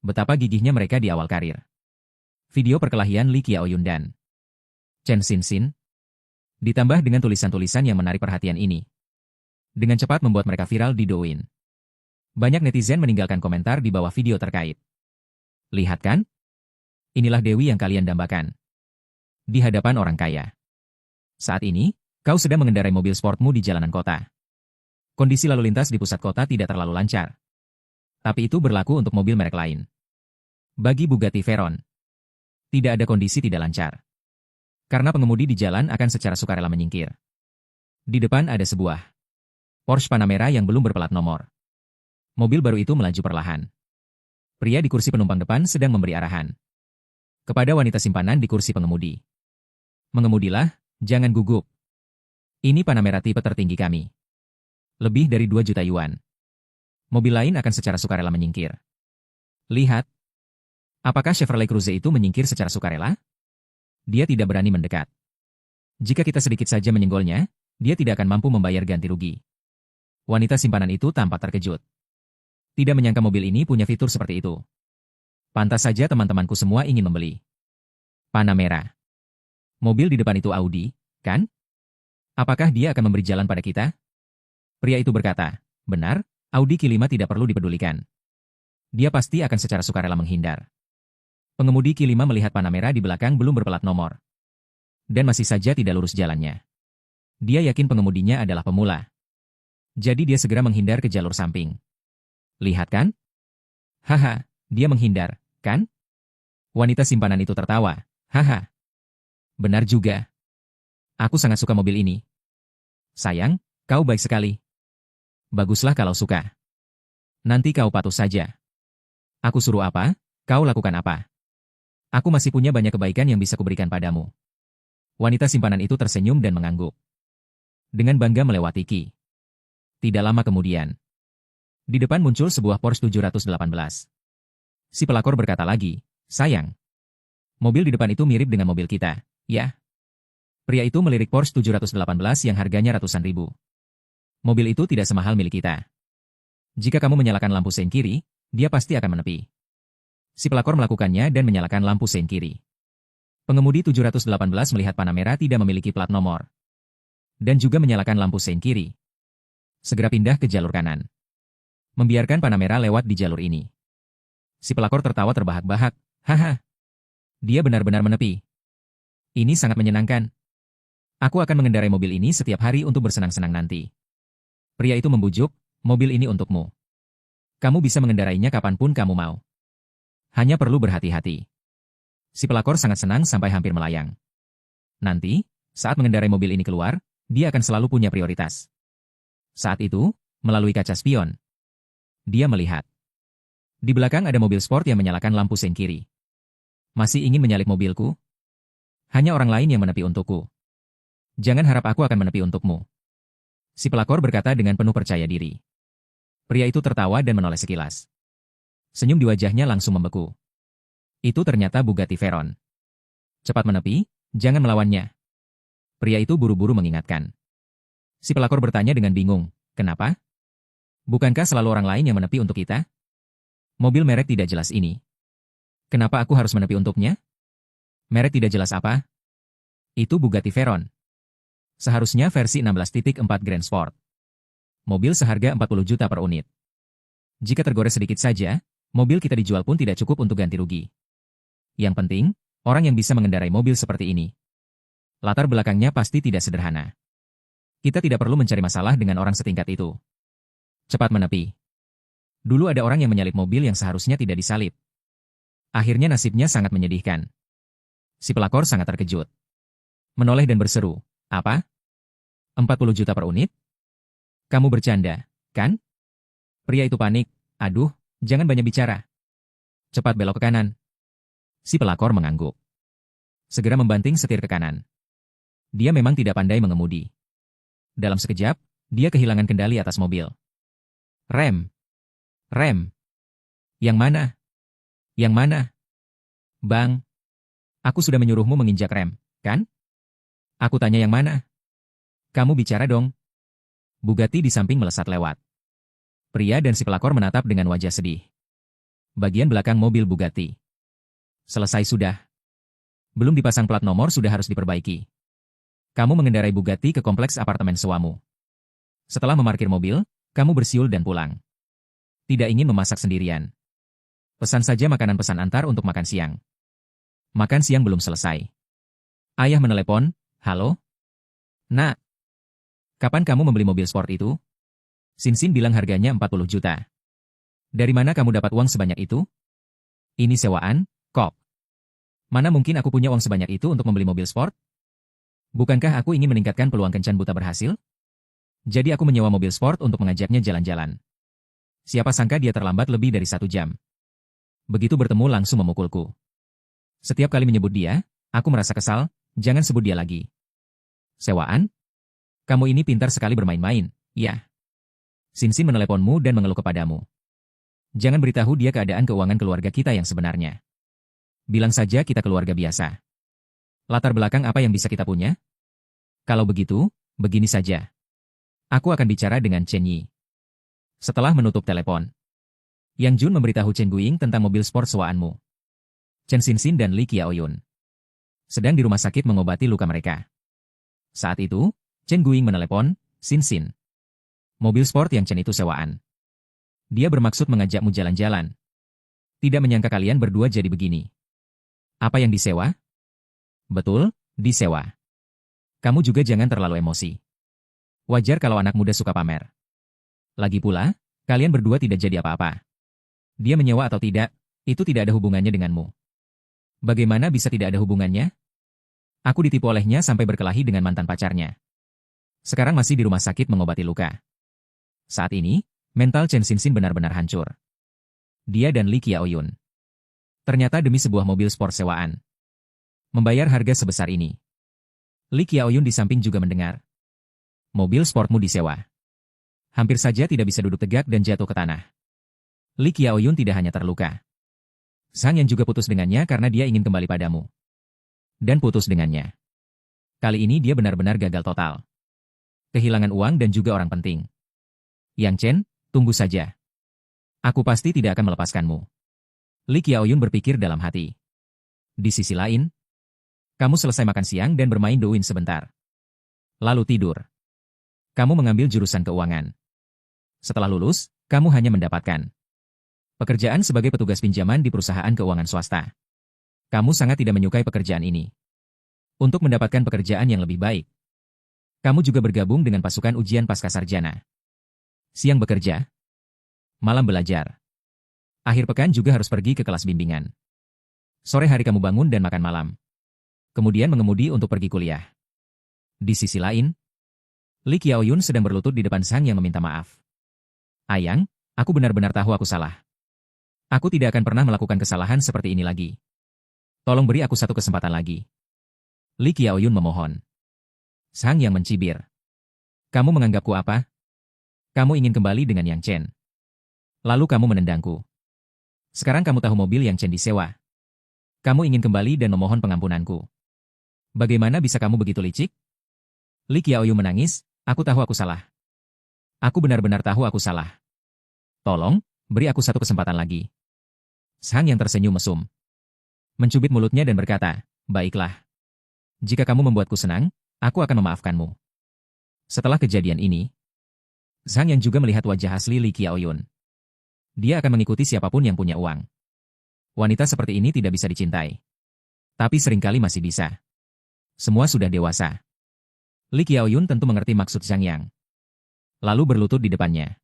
Betapa gigihnya mereka di awal karir. Video perkelahian Li Qiaoyun dan Chen Xinxin. Ditambah dengan tulisan-tulisan yang menarik perhatian ini. Dengan cepat membuat mereka viral di Douyin. Banyak netizen meninggalkan komentar di bawah video terkait. Lihat kan? Inilah Dewi yang kalian dambakan. Di hadapan orang kaya. Saat ini, kau sedang mengendarai mobil sportmu di jalanan kota. Kondisi lalu lintas di pusat kota tidak terlalu lancar. Tapi itu berlaku untuk mobil merek lain. Bagi Bugatti Veyron, tidak ada kondisi tidak lancar. Karena pengemudi di jalan akan secara sukarela menyingkir. Di depan ada sebuah Porsche Panamera yang belum berplat nomor. Mobil baru itu melaju perlahan. Pria di kursi penumpang depan sedang memberi arahan kepada wanita simpanan di kursi pengemudi. Mengemudilah, jangan gugup. Ini Panamera tipe tertinggi kami. Lebih dari 2 juta yuan. Mobil lain akan secara sukarela menyingkir. Lihat. Apakah Chevrolet Cruze itu menyingkir secara sukarela? Dia tidak berani mendekat. Jika kita sedikit saja menyenggolnya, dia tidak akan mampu membayar ganti rugi. Wanita simpanan itu tampak terkejut. Tidak menyangka mobil ini punya fitur seperti itu. Pantas saja teman-temanku semua ingin membeli. Panamera. Mobil di depan itu Audi, kan? Apakah dia akan memberi jalan pada kita? Pria itu berkata, benar, Audi Q5 tidak perlu dipedulikan. Dia pasti akan secara sukarela menghindar. Pengemudi Q5 melihat Panamera di belakang belum berplat nomor. Dan masih saja tidak lurus jalannya. Dia yakin pengemudinya adalah pemula. Jadi dia segera menghindar ke jalur samping. Lihat kan? Haha, dia menghindar, kan? Wanita simpanan itu tertawa. Haha. Benar juga. Aku sangat suka mobil ini. Sayang, kau baik sekali. Baguslah kalau suka. Nanti kau patuh saja. Aku suruh apa, kau lakukan apa. Aku masih punya banyak kebaikan yang bisa kuberikan padamu. Wanita simpanan itu tersenyum dan mengangguk. Dengan bangga melewati Ki. Tidak lama kemudian, di depan muncul sebuah Porsche 718. Si pelakor berkata lagi, sayang. Mobil di depan itu mirip dengan mobil kita, ya. Pria itu melirik Porsche 718 yang harganya ratusan ribu. Mobil itu tidak semahal milik kita. Jika kamu menyalakan lampu sein kiri, dia pasti akan menepi. Si pelakor melakukannya dan menyalakan lampu sein kiri. Pengemudi 718 melihat Panamera tidak memiliki plat nomor. Dan juga menyalakan lampu sein kiri. Segera pindah ke jalur kanan. Membiarkan Panamera lewat di jalur ini. Si pelakor tertawa terbahak-bahak, haha. Dia benar-benar menepi. Ini sangat menyenangkan. Aku akan mengendarai mobil ini setiap hari untuk bersenang-senang nanti. Pria itu membujuk, mobil ini untukmu. Kamu bisa mengendarainya kapanpun kamu mau. Hanya perlu berhati-hati. Si pelakor sangat senang sampai hampir melayang. Nanti, saat mengendarai mobil ini keluar, dia akan selalu punya prioritas. Saat itu, melalui kaca spion, dia melihat. Di belakang ada mobil sport yang menyalakan lampu sein kiri. Masih ingin menyalip mobilku? Hanya orang lain yang menepi untukku. Jangan harap aku akan menepi untukmu. Si pelakor berkata dengan penuh percaya diri. Pria itu tertawa dan menoleh sekilas. Senyum di wajahnya langsung membeku. Itu ternyata Bugatti Veyron. Cepat menepi, jangan melawannya. Pria itu buru-buru mengingatkan. Si pelakor bertanya dengan bingung, kenapa? Bukankah selalu orang lain yang menepi untuk kita? Mobil merek tidak jelas ini. Kenapa aku harus menepi untuknya? Merek tidak jelas apa? Itu Bugatti Veyron. Seharusnya versi 16.4 Grand Sport. Mobil seharga 40 juta per unit. Jika tergores sedikit saja, mobil kita dijual pun tidak cukup untuk ganti rugi. Yang penting, orang yang bisa mengendarai mobil seperti ini. Latar belakangnya pasti tidak sederhana. Kita tidak perlu mencari masalah dengan orang setingkat itu. Cepat menepi. Dulu ada orang yang menyalip mobil yang seharusnya tidak disalip. Akhirnya nasibnya sangat menyedihkan. Si pelakor sangat terkejut. Menoleh dan berseru, apa? 40 juta per unit? Kamu bercanda, kan? Pria itu panik, aduh, jangan banyak bicara. Cepat belok ke kanan. Si pelakor mengangguk. Segera membanting setir ke kanan. Dia memang tidak pandai mengemudi. Dalam sekejap, dia kehilangan kendali atas mobil. Rem. Rem. Yang mana? Yang mana? Bang. Aku sudah menyuruhmu menginjak rem, kan? Aku tanya yang mana? Kamu bicara dong. Bugatti di samping melesat lewat. Pria dan si pelakor menatap dengan wajah sedih. Bagian belakang mobil Bugatti. Selesai sudah. Belum dipasang plat nomor sudah harus diperbaiki. Kamu mengendarai Bugatti ke kompleks apartemen sewamu. Setelah memarkir mobil, kamu bersiul dan pulang. Tidak ingin memasak sendirian. Pesan saja makanan pesan antar untuk makan siang. Makan siang belum selesai. Ayah menelepon, halo? Nak, kapan kamu membeli mobil sport itu? Sinsin bilang harganya 40 juta. Dari mana kamu dapat uang sebanyak itu? Ini sewaan, kok. Mana mungkin aku punya uang sebanyak itu untuk membeli mobil sport? Bukankah aku ingin meningkatkan peluang kencan buta berhasil? Jadi aku menyewa mobil sport untuk mengajaknya jalan-jalan. Siapa sangka dia terlambat lebih dari 1 jam. Begitu bertemu langsung memukulku. Setiap kali menyebut dia, aku merasa kesal, jangan sebut dia lagi. Sewaan? Kamu ini pintar sekali bermain-main, ya. Sinsin meneleponmu dan mengeluh kepadamu. Jangan beritahu dia keadaan keuangan keluarga kita yang sebenarnya. Bilang saja kita keluarga biasa. Latar belakang apa yang bisa kita punya? Kalau begitu, begini saja. Aku akan bicara dengan Chen Yi. Setelah menutup telepon, Yang Jun memberitahu Chen Guiying tentang mobil sport sewaanmu. Chen Sinsin dan Li Qiaoyun sedang di rumah sakit mengobati luka mereka. Saat itu, Chen Guiying menelepon Sinsin. Mobil sport yang Chen itu sewaan. Dia bermaksud mengajakmu jalan-jalan. Tidak menyangka kalian berdua jadi begini. Apa yang disewa? Betul, disewa. Kamu juga jangan terlalu emosi. Wajar kalau anak muda suka pamer. Lagi pula, kalian berdua tidak jadi apa-apa. Dia menyewa atau tidak, itu tidak ada hubungannya denganmu. Bagaimana bisa tidak ada hubungannya? Aku ditipu olehnya sampai berkelahi dengan mantan pacarnya. Sekarang masih di rumah sakit mengobati luka. Saat ini, mental Chen Xinxin benar-benar hancur. Dia dan Li Qiaoyun. Ternyata demi sebuah mobil sport sewaan. Membayar harga sebesar ini. Li Qiaoyun di samping juga mendengar. Mobil sportmu disewa. Hampir saja tidak bisa duduk tegak dan jatuh ke tanah. Li Qiaoyun tidak hanya terluka. Sang Yan juga putus dengannya karena dia ingin kembali padamu. Dan putus dengannya. Kali ini dia benar-benar gagal total. Kehilangan uang dan juga orang penting. Yang Chen, tunggu saja. Aku pasti tidak akan melepaskanmu. Li Qiaoyun berpikir dalam hati. Di sisi lain, kamu selesai makan siang dan bermain Douyin sebentar. Lalu tidur. Kamu mengambil jurusan keuangan. Setelah lulus, kamu hanya mendapatkan pekerjaan sebagai petugas pinjaman di perusahaan keuangan swasta. Kamu sangat tidak menyukai pekerjaan ini. Untuk mendapatkan pekerjaan yang lebih baik, kamu juga bergabung dengan pasukan ujian pascasarjana. Siang bekerja, malam belajar. Akhir pekan juga harus pergi ke kelas bimbingan. Sore hari kamu bangun dan makan malam. Kemudian mengemudi untuk pergi kuliah. Di sisi lain, Li Qiaoyun sedang berlutut di depan Sang Yang meminta maaf. Ayang, aku benar-benar tahu aku salah. Aku tidak akan pernah melakukan kesalahan seperti ini lagi. Tolong beri aku satu kesempatan lagi. Li Qiaoyun memohon. Sang Yang mencibir. Kamu menganggapku apa? Kamu ingin kembali dengan Yang Chen. Lalu kamu menendangku. Sekarang kamu tahu mobil Yang Chen disewa. Kamu ingin kembali dan memohon pengampunanku. Bagaimana bisa kamu begitu licik? Li Qiaoyun menangis, aku tahu aku salah. Aku benar-benar tahu aku salah. Tolong, beri aku satu kesempatan lagi. Sang Yang tersenyum mesum. Mencubit mulutnya dan berkata, baiklah. Jika kamu membuatku senang, aku akan memaafkanmu. Setelah kejadian ini, Sang Yang juga melihat wajah asli Li Qiaoyun. Dia akan mengikuti siapapun yang punya uang. Wanita seperti ini tidak bisa dicintai. Tapi seringkali masih bisa. Semua sudah dewasa. Li Qiaoyun tentu mengerti maksud Sang Yang. Lalu berlutut di depannya.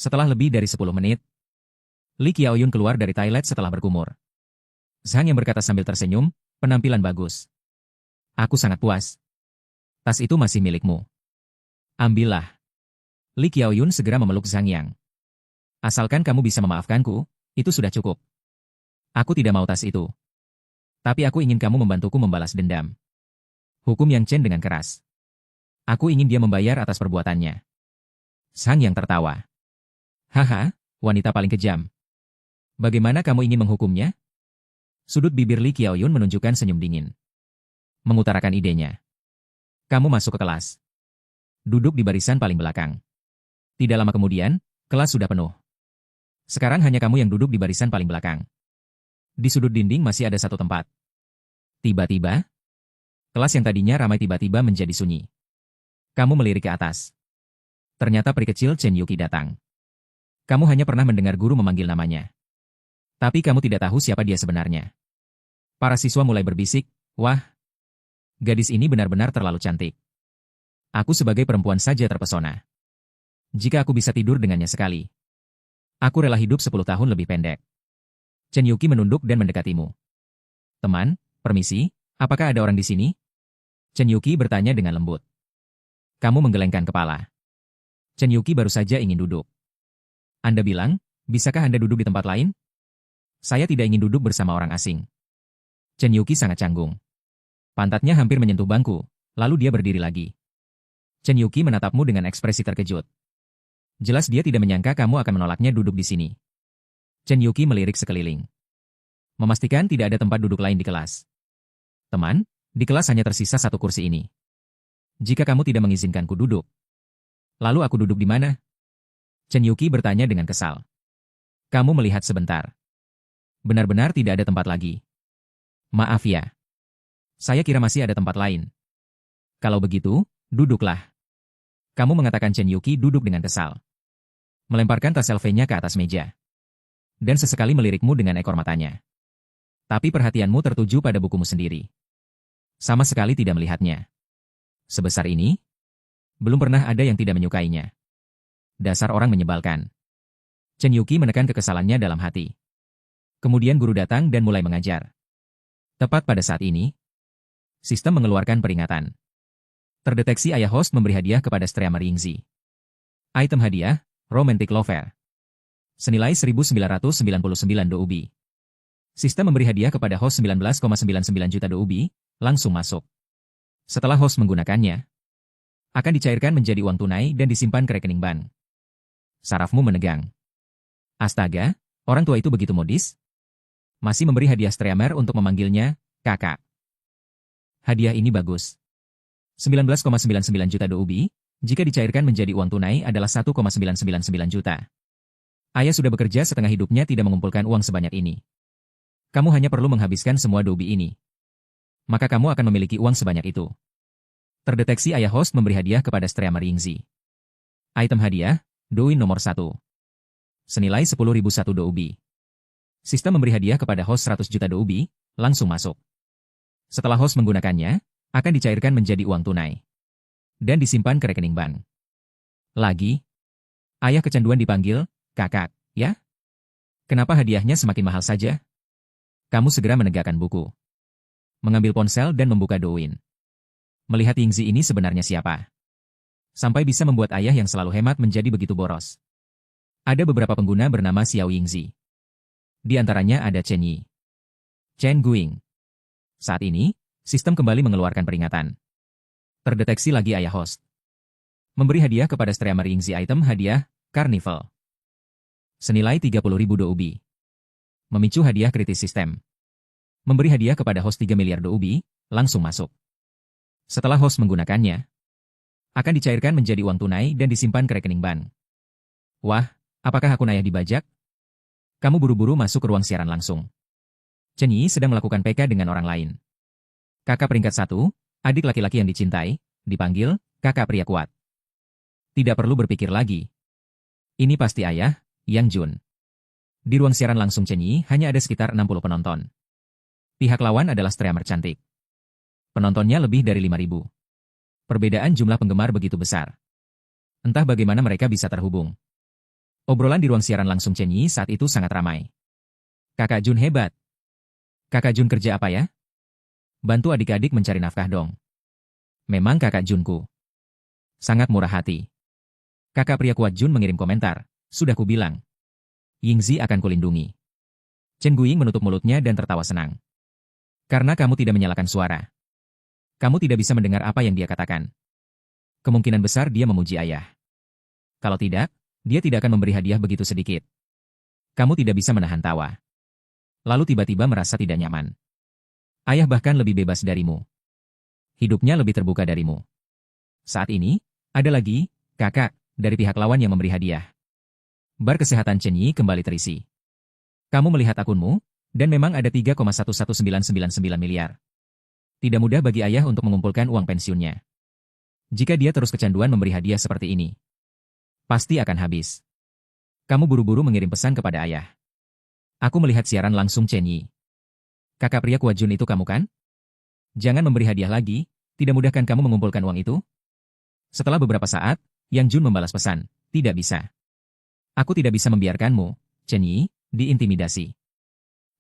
Setelah lebih dari 10 menit, Li Qiaoyun keluar dari toilet setelah berkumur. Sang Yang berkata sambil tersenyum, penampilan bagus. Aku sangat puas. Tas itu masih milikmu. Ambillah. Li Qiaoyun segera memeluk Sang Yang. Asalkan kamu bisa memaafkanku, itu sudah cukup. Aku tidak mau tas itu. Tapi aku ingin kamu membantuku membalas dendam. Hukum Yang Chen dengan keras. Aku ingin dia membayar atas perbuatannya. Sang Yang tertawa. Haha, wanita paling kejam. Bagaimana kamu ingin menghukumnya? Sudut bibir Li Qiaoyun menunjukkan senyum dingin. Mengutarakan idenya. Kamu masuk ke kelas. Duduk di barisan paling belakang. Tidak lama kemudian, kelas sudah penuh. Sekarang hanya kamu yang duduk di barisan paling belakang. Di sudut dinding masih ada satu tempat. Tiba-tiba, kelas yang tadinya ramai tiba-tiba menjadi sunyi. Kamu melirik ke atas. Ternyata peri kecil Chen Yuqi datang. Kamu hanya pernah mendengar guru memanggil namanya. Tapi kamu tidak tahu siapa dia sebenarnya. Para siswa mulai berbisik, wah, gadis ini benar-benar terlalu cantik. Aku sebagai perempuan saja terpesona. Jika aku bisa tidur dengannya sekali, aku rela hidup 10 tahun lebih pendek. Chen Yuqi menunduk dan mendekatimu. Teman, permisi, apakah ada orang di sini? Chen Yuqi bertanya dengan lembut. Kamu menggelengkan kepala. Chen Yuqi baru saja ingin duduk. Anda bilang, bisakah Anda duduk di tempat lain? Saya tidak ingin duduk bersama orang asing. Chen Yuqi sangat canggung. Pantatnya hampir menyentuh bangku, lalu dia berdiri lagi. Chen Yuqi menatapmu dengan ekspresi terkejut. Jelas dia tidak menyangka kamu akan menolaknya duduk di sini. Chen Yuqi melirik sekeliling. Memastikan tidak ada tempat duduk lain di kelas. Teman, di kelas hanya tersisa satu kursi ini. Jika kamu tidak mengizinkanku duduk, lalu aku duduk di mana? Chen Yuqi bertanya dengan kesal. Kamu melihat sebentar. Benar-benar tidak ada tempat lagi. Maaf ya. Saya kira masih ada tempat lain. Kalau begitu, duduklah. Kamu mengatakan Chen Yuqi duduk dengan kesal. Melemparkan tas LV-nya ke atas meja. Dan sesekali melirikmu dengan ekor matanya. Tapi perhatianmu tertuju pada bukumu sendiri. Sama sekali tidak melihatnya. Sebesar ini, belum pernah ada yang tidak menyukainya. Dasar orang menyebalkan. Chen Yuqi menekan kekesalannya dalam hati. Kemudian guru datang dan mulai mengajar. Tepat pada saat ini, Sistem mengeluarkan peringatan. Terdeteksi ayah host memberi hadiah kepada streamer Yingzi. Item hadiah, Romantic Lover. Senilai 1.999 Do ubi. Sistem memberi hadiah kepada host 19,99 juta Do ubi, langsung masuk. Setelah host menggunakannya, akan dicairkan menjadi uang tunai dan disimpan ke rekening bank. Sarafmu menegang. Astaga, orang tua itu begitu modis? Masih memberi hadiah streamer untuk memanggilnya kakak. Hadiah ini bagus. 19,99 juta Do ubi, jika dicairkan menjadi uang tunai adalah 1,999 juta. Ayah sudah bekerja setengah hidupnya tidak mengumpulkan uang sebanyak ini. Kamu hanya perlu menghabiskan semua Do ubi ini. Maka kamu akan memiliki uang sebanyak itu. Terdeteksi ayah host memberi hadiah kepada streamer Yingzi. Item hadiah, Douyin nomor 1. Senilai 10.001 Do ubi. Sistem memberi hadiah kepada host 100 juta Do ubi, langsung masuk. Setelah host menggunakannya, akan dicairkan menjadi uang tunai. Dan disimpan ke rekening bank. Lagi, ayah kecanduan dipanggil, kakak, ya? Kenapa hadiahnya semakin mahal saja? Kamu segera menegakkan buku. Mengambil ponsel dan membuka Douyin. Melihat Yingzi ini sebenarnya siapa? Sampai bisa membuat ayah yang selalu hemat menjadi begitu boros. Ada beberapa pengguna bernama Xiao Yingzi. Di antaranya ada Chen Yi. Chen Guing. Saat ini, sistem kembali mengeluarkan peringatan. Terdeteksi lagi ayah host. Memberi hadiah kepada streamer Yingzi item hadiah, Carnival. Senilai 30.000 Do ubi. Memicu hadiah kritis sistem. Memberi hadiah kepada host 3 miliar Do ubi, langsung masuk. Setelah host menggunakannya, akan dicairkan menjadi uang tunai dan disimpan ke rekening bank. Wah, apakah akun ayah dibajak? Kamu buru-buru masuk ke ruang siaran langsung. Chen Yi sedang melakukan PK dengan orang lain. Kakak peringkat 1, adik laki-laki yang dicintai, dipanggil kakak pria kuat. Tidak perlu berpikir lagi. Ini pasti ayah, Yang Jun. Di ruang siaran langsung Chen Yi hanya ada sekitar 60 penonton. Pihak lawan adalah streamer cantik. Penontonnya lebih dari 5.000. Perbedaan jumlah penggemar begitu besar. Entah bagaimana mereka bisa terhubung. Obrolan di ruang siaran langsung Chen Yi saat itu sangat ramai. Kakak Jun hebat. Kakak Jun kerja apa ya? Bantu adik-adik mencari nafkah dong. Memang kakak Junku. Sangat murah hati. Kakak pria kuat Jun mengirim komentar. Sudah kubilang. Yingzi akan kulindungi. Chen Guiying menutup mulutnya dan tertawa senang. Karena kamu tidak menyalakan suara. Kamu tidak bisa mendengar apa yang dia katakan. Kemungkinan besar dia memuji ayah. Kalau tidak, dia tidak akan memberi hadiah begitu sedikit. Kamu tidak bisa menahan tawa. Lalu tiba-tiba merasa tidak nyaman. Ayah bahkan lebih bebas darimu. Hidupnya lebih terbuka darimu. Saat ini, ada lagi, kakak, dari pihak lawan yang memberi hadiah. Bar kesehatan Chen Yi kembali terisi. Kamu melihat akunmu, dan memang ada 3,11999 miliar. Tidak mudah bagi ayah untuk mengumpulkan uang pensiunnya. Jika dia terus kecanduan memberi hadiah seperti ini, pasti akan habis. Kamu buru-buru mengirim pesan kepada ayah. Aku melihat siaran langsung Chen Yi. Kakak pria kuat Jun itu kamu kan? Jangan memberi hadiah lagi, tidak mudahkan kamu mengumpulkan uang itu? Setelah beberapa saat, Yang Jun membalas pesan, tidak bisa. Aku tidak bisa membiarkanmu, Chen Yi, diintimidasi.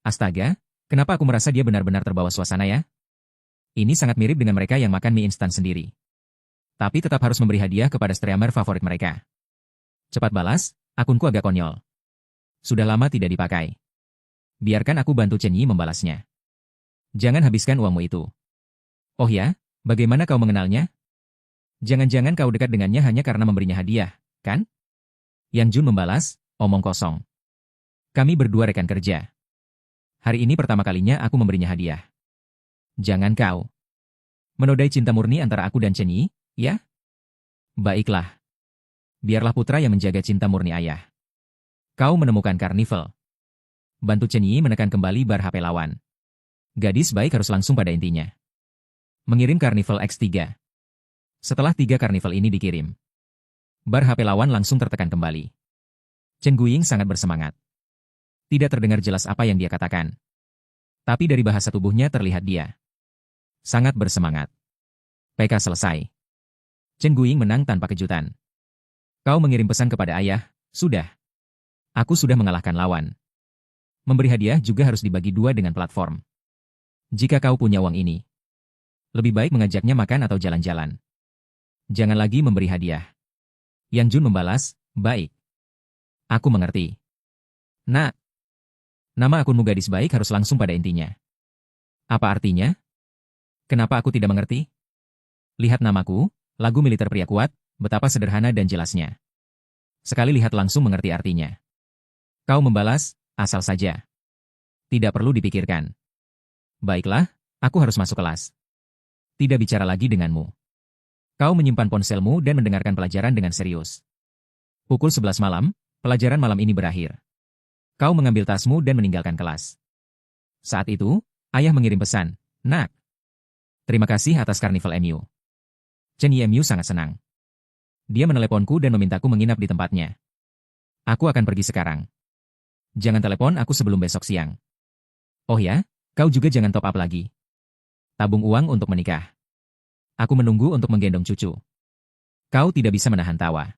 Astaga, kenapa aku merasa dia benar-benar terbawa suasana ya? Ini sangat mirip dengan mereka yang makan mie instan sendiri. Tapi tetap harus memberi hadiah kepada streamer favorit mereka. Cepat balas, akunku agak konyol. Sudah lama tidak dipakai. Biarkan aku bantu Chen Yi membalasnya. Jangan habiskan uangmu itu. Oh ya, bagaimana kau mengenalnya? Jangan-jangan kau dekat dengannya hanya karena memberinya hadiah, kan? Yang Jun membalas, omong kosong. Kami berdua rekan kerja. Hari ini pertama kalinya aku memberinya hadiah. Jangan kau menodai cinta murni antara aku dan Chen Yi, ya? Baiklah. Biarlah putra yang menjaga cinta murni ayah. Kau menemukan karnival. Bantu Chen Yi menekan kembali bar HP lawan. Gadis baik harus langsung pada intinya. Mengirim karnival X3. Setelah 3 karnival ini dikirim, bar HP lawan langsung tertekan kembali. Chen Guiying sangat bersemangat. Tidak terdengar jelas apa yang dia katakan. Tapi dari bahasa tubuhnya terlihat dia sangat bersemangat. PK selesai. Chen Guiying menang tanpa kejutan. Kau mengirim pesan kepada ayah, sudah. Aku sudah mengalahkan lawan. Memberi hadiah juga harus dibagi 2 dengan platform. Jika kau punya uang ini, Lebih baik mengajaknya makan atau jalan-jalan. Jangan lagi memberi hadiah. Yang Jun membalas, baik. Aku mengerti. Nak, nama akunmu gadis baik harus langsung pada intinya. Apa artinya? Kenapa aku tidak mengerti? Lihat namaku, lagu militer pria kuat, betapa sederhana dan jelasnya. Sekali lihat langsung mengerti artinya. Kau membalas, asal saja. Tidak perlu dipikirkan. Baiklah, aku harus masuk kelas. Tidak bicara lagi denganmu. Kau menyimpan ponselmu dan mendengarkan pelajaran dengan serius. Pukul 11 malam, pelajaran malam ini berakhir. Kau mengambil tasmu dan meninggalkan kelas. Saat itu, ayah mengirim pesan, Nak. Terima kasih atas Karnival MU. Chen Yimyu sangat senang. Dia meneleponku dan memintaku menginap di tempatnya. Aku akan pergi sekarang. Jangan telepon aku sebelum besok siang. Oh ya, kau juga jangan top up lagi. Tabung uang untuk menikah. Aku menunggu untuk menggendong cucu. Kau tidak bisa menahan tawa.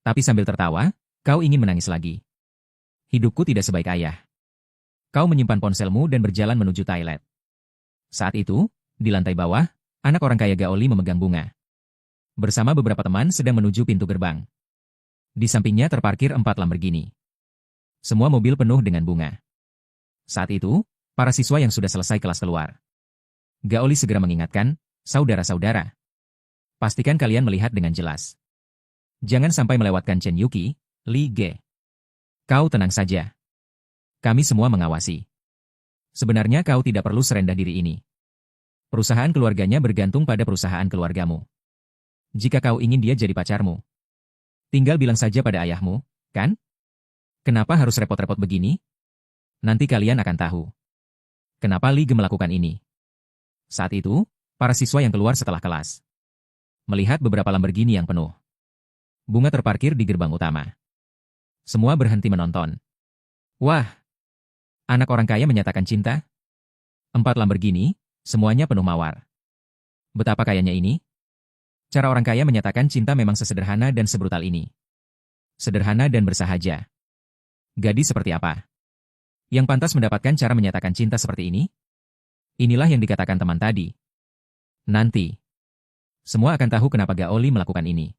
Tapi sambil tertawa, kau ingin menangis lagi. Hidupku tidak sebaik ayah. Kau menyimpan ponselmu dan berjalan menuju toilet. Saat itu, di lantai bawah, anak orang kaya Gaoli memegang bunga. Bersama beberapa teman sedang menuju pintu gerbang. Di sampingnya terparkir 4 Lamborghini. Semua mobil penuh dengan bunga. Saat itu, para siswa yang sudah selesai kelas keluar. Gaoli segera mengingatkan, saudara-saudara. Pastikan kalian melihat dengan jelas. Jangan sampai melewatkan Chen Yuki, Li Ge. Kau tenang saja. Kami semua mengawasi. Sebenarnya kau tidak perlu serendah diri ini. Perusahaan keluarganya bergantung pada perusahaan keluargamu. Jika kau ingin dia jadi pacarmu, tinggal bilang saja pada ayahmu, kan? Kenapa harus repot-repot begini? Nanti kalian akan tahu. Kenapa Li Ge melakukan ini? Saat itu, para siswa yang keluar setelah kelas melihat beberapa Lamborghini yang penuh. Bunga terparkir di gerbang utama. Semua berhenti menonton. Wah! Anak orang kaya menyatakan cinta? 4 Lamborghini, semuanya penuh mawar. Betapa kayanya ini? Cara orang kaya menyatakan cinta memang sesederhana dan sebrutal ini. Sederhana dan bersahaja. Gadis seperti apa? Yang pantas mendapatkan cara menyatakan cinta seperti ini? Inilah yang dikatakan teman tadi. Nanti. Semua akan tahu kenapa Gaoli melakukan ini.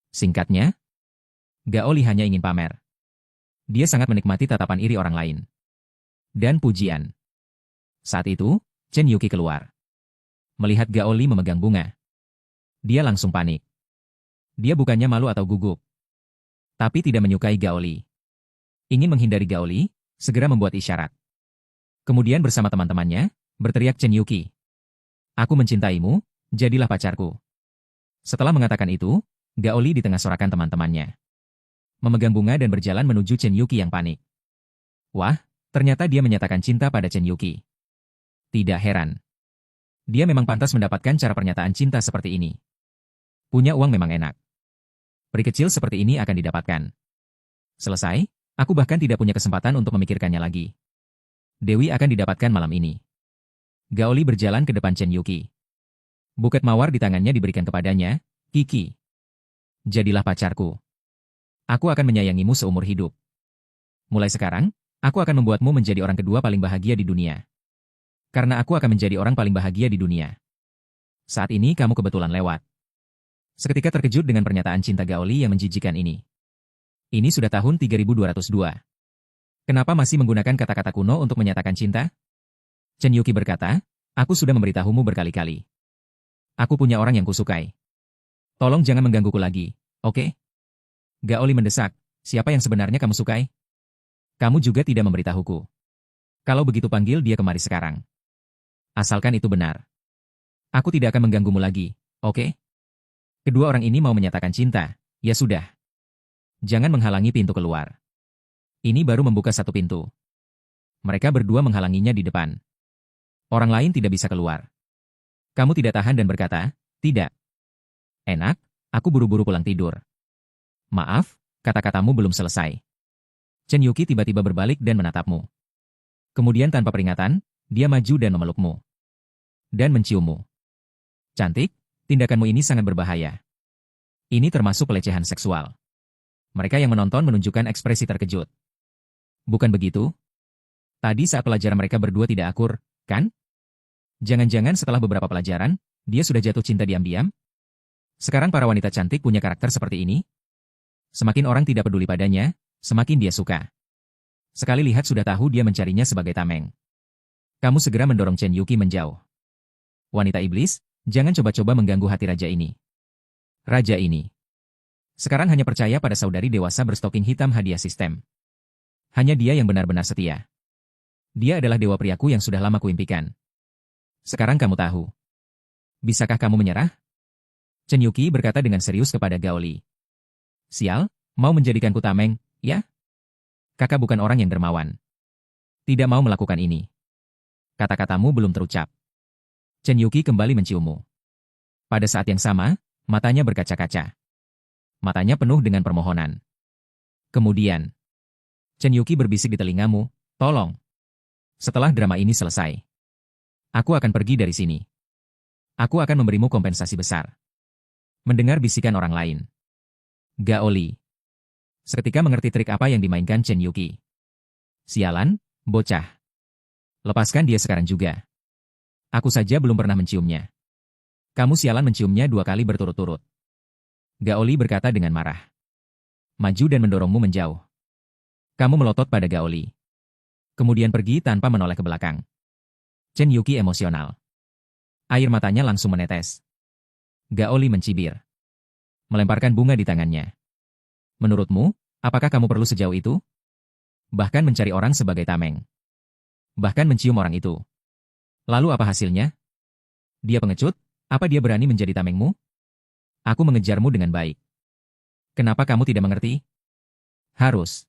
Singkatnya, Gaoli hanya ingin pamer. Dia sangat menikmati tatapan iri orang lain. Dan pujian. Saat itu, Chen Yuki keluar. Melihat Gaoli memegang bunga. Dia langsung panik. Dia bukannya malu atau gugup. Tapi tidak menyukai Gaoli. Ingin menghindari Gaoli, segera membuat isyarat. Kemudian bersama teman-temannya, berteriak Chen Yuki. Aku mencintaimu, jadilah pacarku. Setelah mengatakan itu, Gaoli di tengah sorakan teman-temannya. Memegang bunga dan berjalan menuju Chen Yuki yang panik. Wah, ternyata dia menyatakan cinta pada Chen Yuki. Tidak heran. Dia memang pantas mendapatkan cara pernyataan cinta seperti ini. Punya uang memang enak. Peri kecil seperti ini akan didapatkan. Selesai, aku bahkan tidak punya kesempatan untuk memikirkannya lagi. Dewi akan didapatkan malam ini. Gaoli berjalan ke depan Chen Yuki. Buket mawar di tangannya diberikan kepadanya, Kiki. Jadilah pacarku. Aku akan menyayangimu seumur hidup. Mulai sekarang, aku akan membuatmu menjadi orang kedua paling bahagia di dunia. Karena aku akan menjadi orang paling bahagia di dunia. Saat ini kamu kebetulan lewat. Seketika terkejut dengan pernyataan cinta Gaoli yang menjijikan ini. Ini sudah tahun 3202. Kenapa masih menggunakan kata-kata kuno untuk menyatakan cinta? Chen Yuki berkata, aku sudah memberitahumu berkali-kali. Aku punya orang yang kusukai. Tolong jangan menggangguku lagi, oke? Gaoli mendesak, siapa yang sebenarnya kamu sukai? Kamu juga tidak memberitahuku. Kalau begitu panggil dia kemari sekarang. Asalkan itu benar. Aku tidak akan mengganggumu lagi, oke? Kedua orang ini mau menyatakan cinta, ya sudah. Jangan menghalangi pintu keluar. Ini baru membuka satu pintu. Mereka berdua menghalanginya di depan. Orang lain tidak bisa keluar. Kamu tidak tahan dan berkata, tidak. Enak, aku buru-buru pulang tidur. Maaf, kata-katamu belum selesai. Chen Yuki tiba-tiba berbalik dan menatapmu. Kemudian tanpa peringatan, dia maju dan memelukmu. Dan menciummu. Cantik, tindakanmu ini sangat berbahaya. Ini termasuk pelecehan seksual. Mereka yang menonton menunjukkan ekspresi terkejut. Bukan begitu? Tadi saat pelajaran mereka berdua tidak akur, kan? Jangan-jangan setelah beberapa pelajaran, dia sudah jatuh cinta diam-diam? Sekarang para wanita cantik punya karakter seperti ini? Semakin orang tidak peduli padanya, semakin dia suka. Sekali lihat sudah tahu dia mencarinya sebagai tameng. Kamu segera mendorong Chen Yuqi menjauh. Wanita iblis, jangan coba-coba mengganggu hati raja ini. Raja ini. Sekarang hanya percaya pada saudari dewasa berstoking hitam hadiah sistem. Hanya dia yang benar-benar setia. Dia adalah dewa priaku yang sudah lama kuimpikan. Sekarang kamu tahu. Bisakah kamu menyerah? Chen Yuqi berkata dengan serius kepada Gaoli. Sial, mau menjadikanku tameng, ya? Kakak bukan orang yang dermawan. Tidak mau melakukan ini. Kata-katamu belum terucap. Chen Yuqi kembali menciummu. Pada saat yang sama, matanya berkaca-kaca. Matanya penuh dengan permohonan. Kemudian, Chen Yuqi berbisik di telingamu, tolong. Setelah drama ini selesai, aku akan pergi dari sini. Aku akan memberimu kompensasi besar. Mendengar bisikan orang lain. Gaoli. Seketika mengerti trik apa yang dimainkan Chen Yuqi. Sialan, bocah. Lepaskan dia sekarang juga. Aku saja belum pernah menciumnya. Kamu sialan menciumnya 2 kali berturut-turut. Gaoli berkata dengan marah. Maju dan mendorongmu menjauh. Kamu melotot pada Gaoli. Kemudian pergi tanpa menoleh ke belakang. Chen Yuqi emosional. Air matanya langsung menetes. Gaoli mencibir. Melemparkan bunga di tangannya. Menurutmu, apakah kamu perlu sejauh itu? Bahkan mencari orang sebagai tameng. Bahkan mencium orang itu. Lalu apa hasilnya? Dia pengecut? Apa dia berani menjadi tamengmu? Aku mengejarmu dengan baik. Kenapa kamu tidak mengerti? Harus.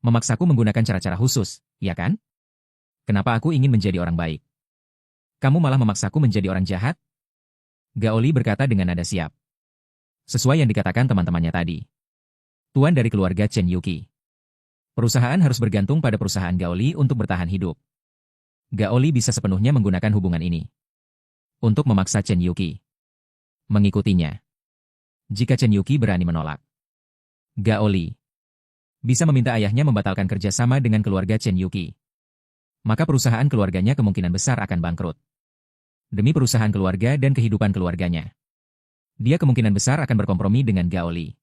Memaksaku menggunakan cara-cara khusus, ya kan? Kenapa aku ingin menjadi orang baik? Kamu malah memaksaku menjadi orang jahat? Gaoli berkata dengan nada siap. Sesuai yang dikatakan teman-temannya tadi. Tuan dari keluarga Chen Yuqi. Perusahaan harus bergantung pada perusahaan Gaoli untuk bertahan hidup. Gaoli bisa sepenuhnya menggunakan hubungan ini untuk memaksa Chen Yuqi mengikutinya. Jika Chen Yuqi berani menolak, Gaoli bisa meminta ayahnya membatalkan kerjasama dengan keluarga Chen Yuqi. Maka perusahaan keluarganya kemungkinan besar akan bangkrut. Demi perusahaan keluarga dan kehidupan keluarganya, dia kemungkinan besar akan berkompromi dengan Gaoli.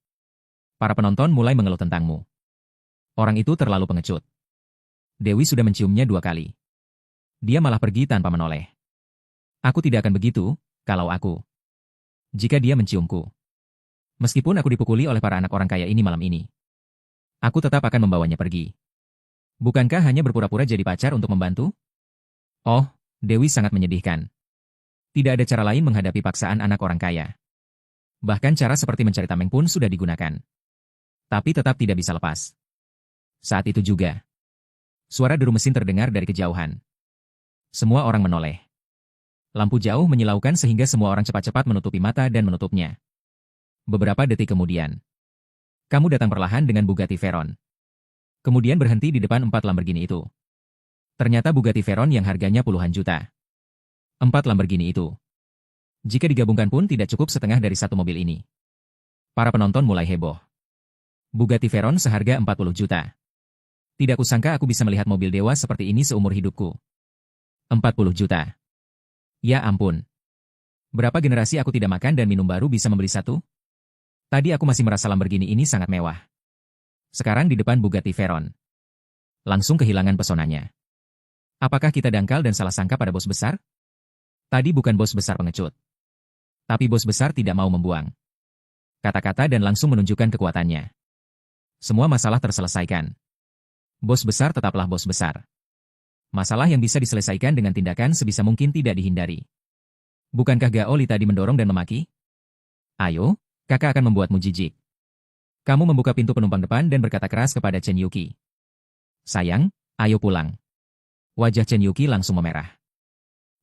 Para penonton mulai mengeluh tentangmu. Orang itu terlalu pengecut. Dewi sudah menciumnya 2 kali. Dia malah pergi tanpa menoleh. Aku tidak akan begitu, kalau aku. Jika dia menciumku. Meskipun aku dipukuli oleh para anak orang kaya ini malam ini. Aku tetap akan membawanya pergi. Bukankah hanya berpura-pura jadi pacar untuk membantu? Oh, Dewi sangat menyedihkan. Tidak ada cara lain menghadapi paksaan anak orang kaya. Bahkan cara seperti mencari tameng pun sudah digunakan. Tapi tetap tidak bisa lepas. Saat itu juga, suara deru mesin terdengar dari kejauhan. Semua orang menoleh. Lampu jauh menyilaukan sehingga semua orang cepat-cepat menutupi mata dan menutupnya. Beberapa detik kemudian, kamu datang perlahan dengan Bugatti Veyron. Kemudian berhenti di depan 4 Lamborghini itu. Ternyata Bugatti Veyron yang harganya puluhan juta. 4 Lamborghini itu, jika digabungkan pun tidak cukup setengah dari satu mobil ini. Para penonton mulai heboh. Bugatti Veyron seharga 40 juta. Tidak kusangka aku bisa melihat mobil dewa seperti ini seumur hidupku. 40 juta. Ya ampun. Berapa generasi aku tidak makan dan minum baru bisa membeli satu? Tadi aku masih merasa Lamborghini ini sangat mewah. Sekarang di depan Bugatti Veyron. Langsung kehilangan pesonanya. Apakah kita dangkal dan salah sangka pada bos besar? Tadi bukan bos besar pengecut. Tapi bos besar tidak mau membuang kata-kata dan langsung menunjukkan kekuatannya. Semua masalah terselesaikan. Bos besar tetaplah bos besar. Masalah yang bisa diselesaikan dengan tindakan sebisa mungkin tidak dihindari. Bukankah Gaoli tadi mendorong dan memaki? Ayo, kakak akan membuatmu jijik. Kamu membuka pintu penumpang depan dan berkata keras kepada Chen Yuqi. Sayang, ayo pulang. Wajah Chen Yuqi langsung memerah.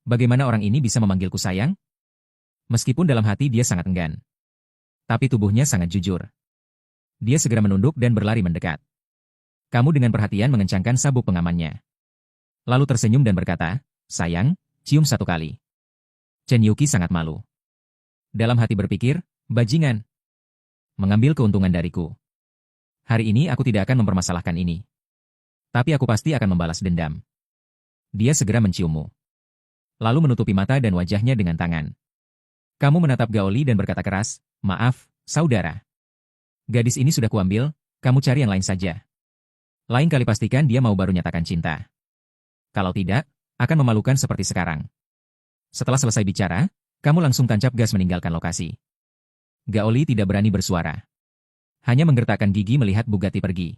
Bagaimana orang ini bisa memanggilku sayang? Meskipun dalam hati dia sangat enggan. Tapi tubuhnya sangat jujur. Dia segera menunduk dan berlari mendekat. Kamu dengan perhatian mengencangkan sabuk pengamannya. Lalu tersenyum dan berkata, sayang, cium 1 kali. Chen Yuqi sangat malu. Dalam hati berpikir, bajingan. Mengambil keuntungan dariku. Hari ini aku tidak akan mempermasalahkan ini. Tapi aku pasti akan membalas dendam. Dia segera menciummu. lalu menutupi mata dan wajahnya dengan tangan. Kamu menatap Gaoli dan berkata keras, "Maaf, saudara. Gadis ini sudah kuambil, kamu cari yang lain saja. Lain kali pastikan dia mau baru nyatakan cinta. Kalau tidak, akan memalukan seperti sekarang." Setelah selesai bicara, kamu langsung tancap gas meninggalkan lokasi. Gaoli tidak berani bersuara. Hanya menggertakkan gigi melihat Bugatti pergi.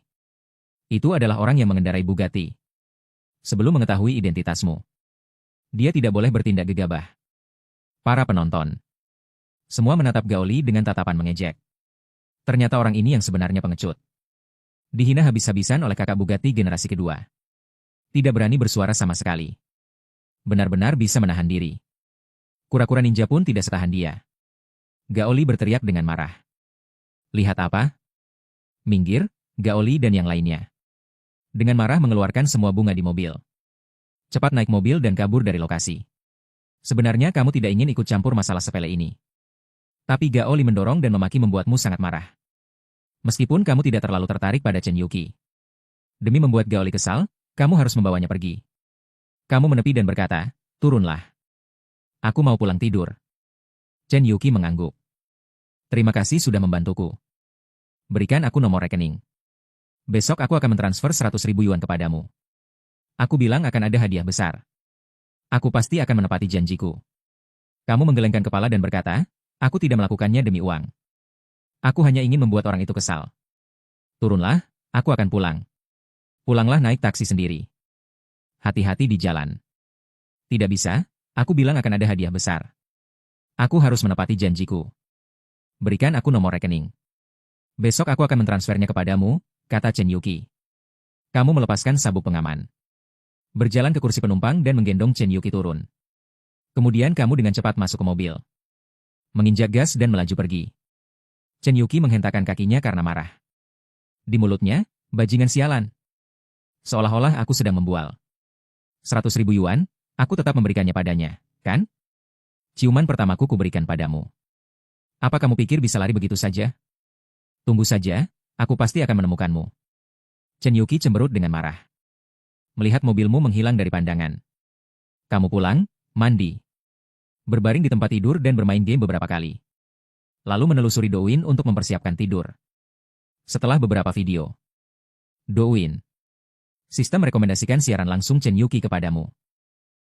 Itu adalah orang yang mengendarai Bugatti. Sebelum mengetahui identitasmu, dia tidak boleh bertindak gegabah. Para penonton semua menatap Gaoli dengan tatapan mengejek. Ternyata orang ini yang sebenarnya pengecut. Dihina habis-habisan oleh kakak Bugatti generasi kedua. Tidak berani bersuara sama sekali. Benar-benar bisa menahan diri. Kura-kura ninja pun tidak setahan dia. Gaoli berteriak dengan marah. "Lihat apa? Minggir, Gaoli dan yang lainnya." Dengan marah mengeluarkan semua bunga di mobil. Cepat naik mobil dan kabur dari lokasi. Sebenarnya kamu tidak ingin ikut campur masalah sepele ini. Tapi Gaoli mendorong dan memaki membuatmu sangat marah. Meskipun kamu tidak terlalu tertarik pada Chen Yuki. Demi membuat Gaoli kesal, kamu harus membawanya pergi. Kamu menepi dan berkata, "Turunlah. Aku mau pulang tidur." Chen Yuki mengangguk. "Terima kasih sudah membantuku. Berikan aku nomor rekening. Besok aku akan mentransfer 100.000 yuan kepadamu. Aku bilang akan ada hadiah besar. Aku pasti akan menepati janjiku." Kamu menggelengkan kepala dan berkata, "Aku tidak melakukannya demi uang. Aku hanya ingin membuat orang itu kesal. Turunlah, aku akan pulang." Pulanglah naik taksi sendiri. Hati-hati di jalan. Tidak bisa, aku bilang akan ada hadiah besar. Aku harus menepati janjiku. Berikan aku nomor rekening. Besok aku akan mentransfernya kepadamu, kata Chen Yuki. Kamu melepaskan sabuk pengaman. Berjalan ke kursi penumpang dan menggendong Chen Yuki turun. Kemudian kamu dengan cepat masuk ke mobil. Menginjak gas dan melaju pergi. Chen Yuki menghentakkan kakinya karena marah. Di mulutnya, bajingan sialan. Seolah-olah aku sedang membual. 100.000 yuan, aku tetap memberikannya padanya, kan? Ciuman pertamaku kuberikan padamu. Apa kamu pikir bisa lari begitu saja? Tunggu saja, aku pasti akan menemukanmu. Chen Yuki cemberut dengan marah. Melihat mobilmu menghilang dari pandangan. Kamu pulang, mandi. Berbaring di tempat tidur dan bermain game beberapa kali. Lalu menelusuri Douyin untuk mempersiapkan tidur. Setelah beberapa video. Douyin. Sistem merekomendasikan siaran langsung Chen Yuki kepadamu.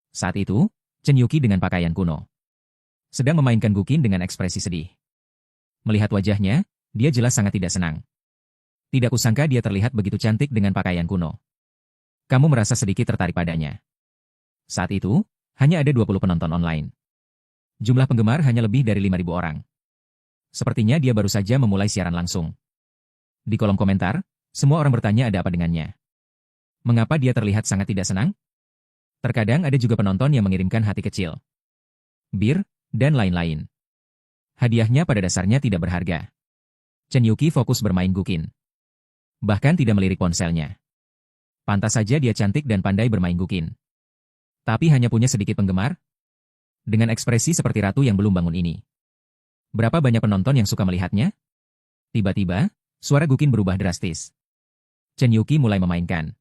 Saat itu, Chen Yuki dengan pakaian kuno sedang memainkan Guqin dengan ekspresi sedih. Melihat wajahnya, dia jelas sangat tidak senang. Tidak kusangka dia terlihat begitu cantik dengan pakaian kuno. Kamu merasa sedikit tertarik padanya. Saat itu, hanya ada 20 penonton online. Jumlah penggemar hanya lebih dari 5.000 orang. Sepertinya dia baru saja memulai siaran langsung. Di kolom komentar, semua orang bertanya ada apa dengannya. Mengapa dia terlihat sangat tidak senang? Terkadang ada juga penonton yang mengirimkan hati kecil, bir, dan lain-lain. Hadiahnya pada dasarnya tidak berharga. Chen Yuki fokus bermain Guqin. Bahkan tidak melirik ponselnya. Pantas saja dia cantik dan pandai bermain Guqin. Tapi hanya punya sedikit penggemar? Dengan ekspresi seperti ratu yang belum bangun ini. Berapa banyak penonton yang suka melihatnya? Tiba-tiba, suara Guqin berubah drastis. Chen Yuki mulai memainkan.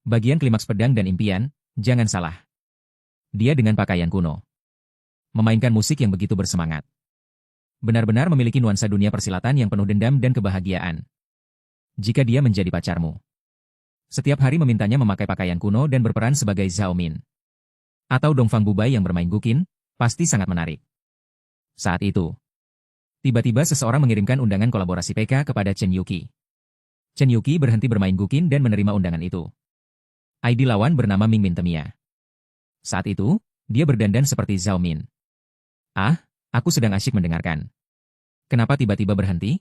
Bagian klimaks pedang dan impian, jangan salah. Dia dengan pakaian kuno. Memainkan musik yang begitu bersemangat. Benar-benar memiliki nuansa dunia persilatan yang penuh dendam dan kebahagiaan. Jika dia menjadi pacarmu. Setiap hari memintanya memakai pakaian kuno dan berperan sebagai Zhao Min. Atau Dongfang Bubai yang bermain Guqin, pasti sangat menarik. Saat itu, tiba-tiba seseorang mengirimkan undangan kolaborasi PK kepada Chen Yuki. Chen Yuki berhenti bermain Guqin dan menerima undangan itu. ID lawan bernama Ming Min Temia. Saat itu, dia berdandan seperti Zhao Min. Ah, aku sedang asyik mendengarkan. Kenapa tiba-tiba berhenti?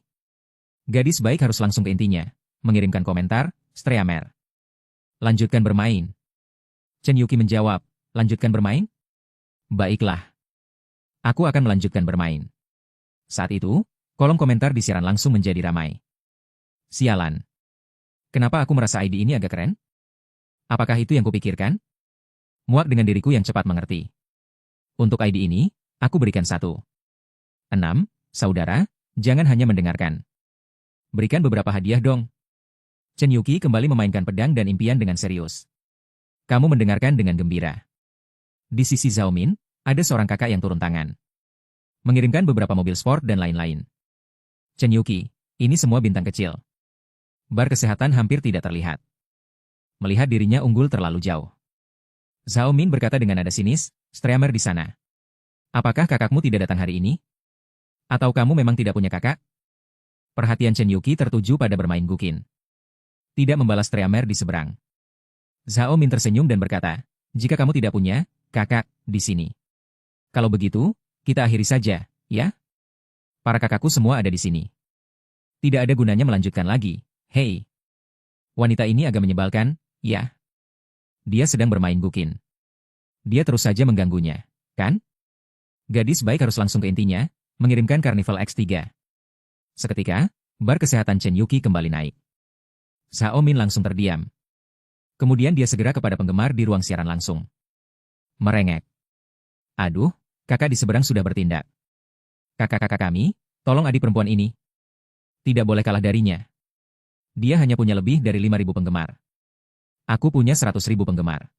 Gadis baik harus langsung ke intinya, mengirimkan komentar, Streamer. Lanjutkan bermain. Chen Yuki menjawab, lanjutkan bermain? Baiklah. Aku akan melanjutkan bermain. Saat itu, kolom komentar di siaran langsung menjadi ramai. Sialan. Kenapa aku merasa ID ini agak keren? Apakah itu yang kupikirkan? Muak dengan diriku yang cepat mengerti. Untuk ID ini, aku berikan 1. 6, saudara, jangan hanya mendengarkan. Berikan beberapa hadiah dong. Chen Yuki kembali memainkan pedang dan impian dengan serius. Kamu mendengarkan dengan gembira. Di sisi Zhao Min, ada seorang kakak yang turun tangan. Mengirimkan beberapa mobil sport dan lain-lain. Chen Yuqi, ini semua bintang kecil. Bar kesehatan hampir tidak terlihat. Melihat dirinya unggul terlalu jauh. Zhao Min berkata dengan nada sinis, streamer di sana. Apakah kakakmu tidak datang hari ini? Atau kamu memang tidak punya kakak? Perhatian Chen Yuqi tertuju pada bermain gukin. Tidak membalas streamer di seberang. Zhao Min tersenyum dan berkata, jika kamu tidak punya kakak di sini. Kalau begitu, kita akhiri saja, ya? Para kakakku semua ada di sini. Tidak ada gunanya melanjutkan lagi, hei. Wanita ini agak menyebalkan, ya. Dia sedang bermain gukin. Dia terus saja mengganggunya, kan? Gadis baik harus langsung ke intinya, mengirimkan Carnival X3. Seketika, bar kesehatan Chen Yuqi kembali naik. Zhao Min langsung terdiam. Kemudian dia segera kepada penggemar di ruang siaran langsung. Merengek. Aduh, kakak di seberang sudah bertindak. Kakak-kakak kami, tolong adik perempuan ini. Tidak boleh kalah darinya. Dia hanya punya lebih dari 5.000 penggemar. Aku punya 100.000 penggemar.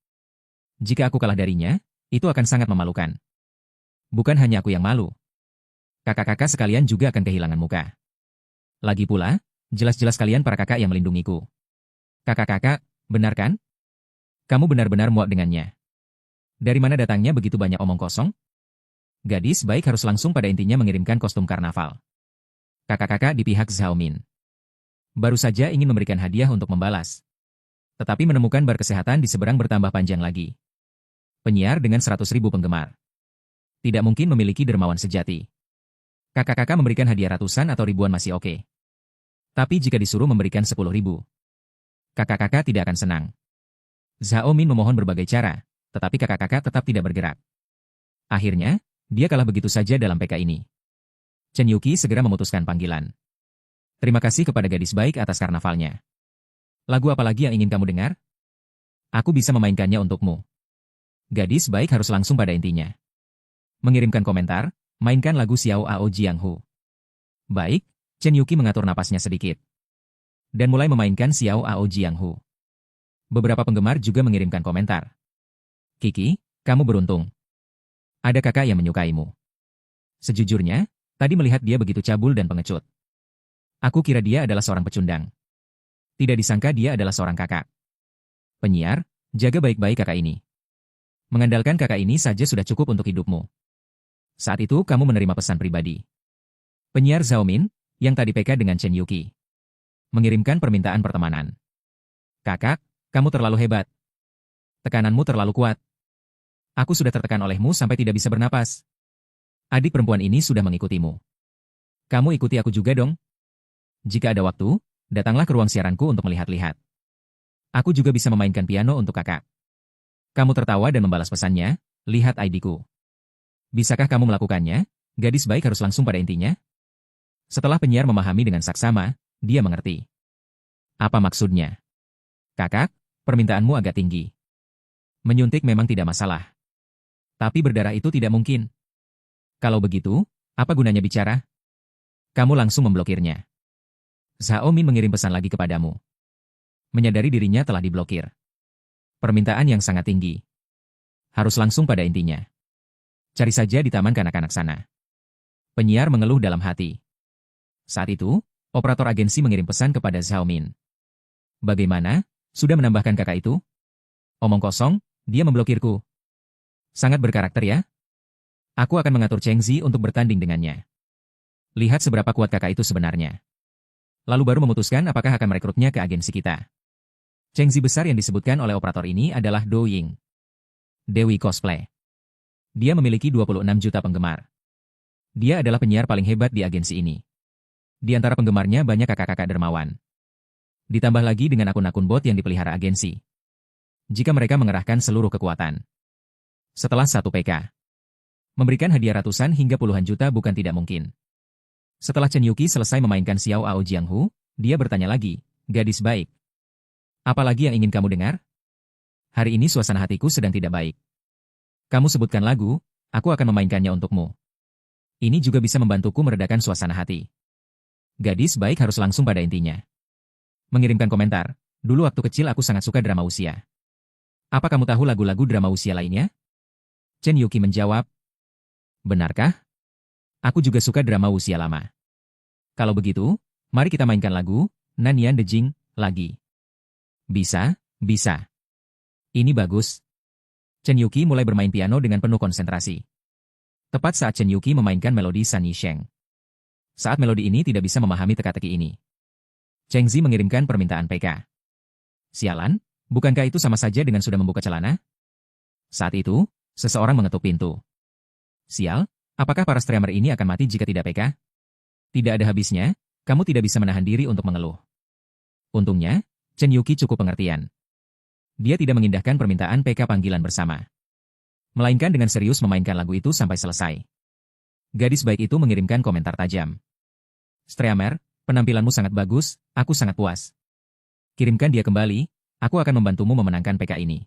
Jika aku kalah darinya, itu akan sangat memalukan. Bukan hanya aku yang malu. Kakak-kakak sekalian juga akan kehilangan muka. Lagi pula, jelas-jelas kalian para kakak yang melindungiku. Kakak-kakak, benar kan? Kamu benar-benar muak dengannya. Dari mana datangnya begitu banyak omong kosong? Gadis baik harus langsung pada intinya mengirimkan kostum karnaval. Kakak-kakak di pihak Zhao Min. Baru saja ingin memberikan hadiah untuk membalas. Tetapi menemukan bar kesehatan di seberang bertambah panjang lagi. Penyiar dengan 100.000 penggemar. Tidak mungkin memiliki dermawan sejati. Kakak-kakak memberikan hadiah ratusan atau ribuan masih oke. Tapi jika disuruh memberikan 10.000, kakak-kakak tidak akan senang. Zhao Min memohon berbagai cara, tetapi kakak-kakak tetap tidak bergerak. Akhirnya, dia kalah begitu saja dalam PK ini. Chen Yuqi segera memutuskan panggilan. Terima kasih kepada gadis baik atas karnavalnya. Lagu apa lagi yang ingin kamu dengar? Aku bisa memainkannya untukmu. Gadis baik harus langsung pada intinya. Mengirimkan komentar, mainkan lagu Xiao Ao Jianghu. Baik, Chen Yuqi mengatur napasnya sedikit. Dan mulai memainkan Xiao Ao Jianghu. Beberapa penggemar juga mengirimkan komentar. Kiki, kamu beruntung. Ada kakak yang menyukaimu. Sejujurnya, tadi melihat dia begitu cabul dan pengecut. Aku kira dia adalah seorang pecundang. Tidak disangka dia adalah seorang kakak. Penyiar, jaga baik-baik kakak ini. Mengandalkan kakak ini saja sudah cukup untuk hidupmu. Saat itu kamu menerima pesan pribadi. Penyiar Zhao Min, yang tadi PK dengan Chen Yuqi. Mengirimkan permintaan pertemanan. Kakak, kamu terlalu hebat. Tekananmu terlalu kuat. Aku sudah tertekan olehmu sampai tidak bisa bernapas. Adik perempuan ini sudah mengikutimu. Kamu ikuti aku juga dong. Jika ada waktu, datanglah ke ruang siaranku untuk melihat-lihat. Aku juga bisa memainkan piano untuk kakak. Kamu tertawa dan membalas pesannya, lihat ID-ku. Bisakah kamu melakukannya? Gadis baik harus langsung pada intinya. Setelah penyiar memahami dengan saksama, dia mengerti. Apa maksudnya? Kakak, permintaanmu agak tinggi. Menyuntik memang tidak masalah. Tapi berdarah itu tidak mungkin. Kalau begitu, apa gunanya bicara? Kamu langsung memblokirnya. Zhao Min mengirim pesan lagi kepadamu. Menyadari dirinya telah diblokir. Permintaan yang sangat tinggi. Harus langsung pada intinya. Cari saja di taman kanak-kanak sana. Penyiar mengeluh dalam hati. Saat itu, operator agensi mengirim pesan kepada Zhao Min. Bagaimana? Sudah menambahkan kakak itu? Omong kosong, dia memblokirku. Sangat berkarakter ya? Aku akan mengatur Cheng Zi untuk bertanding dengannya. Lihat seberapa kuat kakak itu sebenarnya. Lalu baru memutuskan apakah akan merekrutnya ke agensi kita. Cheng Zi besar yang disebutkan oleh operator ini adalah Do Ying. Dewi Cosplay. Dia memiliki 26 juta penggemar. Dia adalah penyiar paling hebat di agensi ini. Di antara penggemarnya banyak kakak-kakak dermawan. Ditambah lagi dengan akun-akun bot yang dipelihara agensi. Jika mereka mengerahkan seluruh kekuatan. Setelah satu PK. Memberikan hadiah ratusan hingga puluhan juta bukan tidak mungkin. Setelah Chen Yuqi selesai memainkan Xiao Ao Jianghu, dia bertanya lagi, gadis baik. Apalagi yang ingin kamu dengar? Hari ini suasana hatiku sedang tidak baik. Kamu sebutkan lagu, aku akan memainkannya untukmu. Ini juga bisa membantuku meredakan suasana hati. Gadis baik harus langsung pada intinya. Mengirimkan komentar, dulu waktu kecil aku sangat suka drama usia. Apa kamu tahu lagu-lagu drama usia lainnya? Chen Yuki menjawab, benarkah? Aku juga suka drama usia lama. Kalau begitu, mari kita mainkan lagu Nanian de Jing lagi. Bisa, bisa. Ini bagus. Chen Yuki mulai bermain piano dengan penuh konsentrasi. Tepat saat Chen Yuki memainkan melodi San Yisheng. Saat melodi ini tidak bisa memahami teka-teki ini, Cheng Zi mengirimkan permintaan PK. Sialan, bukankah itu sama saja dengan sudah membuka celana? Saat itu, seseorang mengetuk pintu. Sial, apakah para streamer ini akan mati jika tidak PK? Tidak ada habisnya, kamu tidak bisa menahan diri untuk mengeluh. Untungnya, Chen Yuki cukup pengertian. Dia tidak mengindahkan permintaan PK panggilan bersama, melainkan dengan serius memainkan lagu itu sampai selesai. Gadis baik itu mengirimkan komentar tajam. Streamer, penampilanmu sangat bagus, aku sangat puas. Kirimkan dia kembali, aku akan membantumu memenangkan PK ini.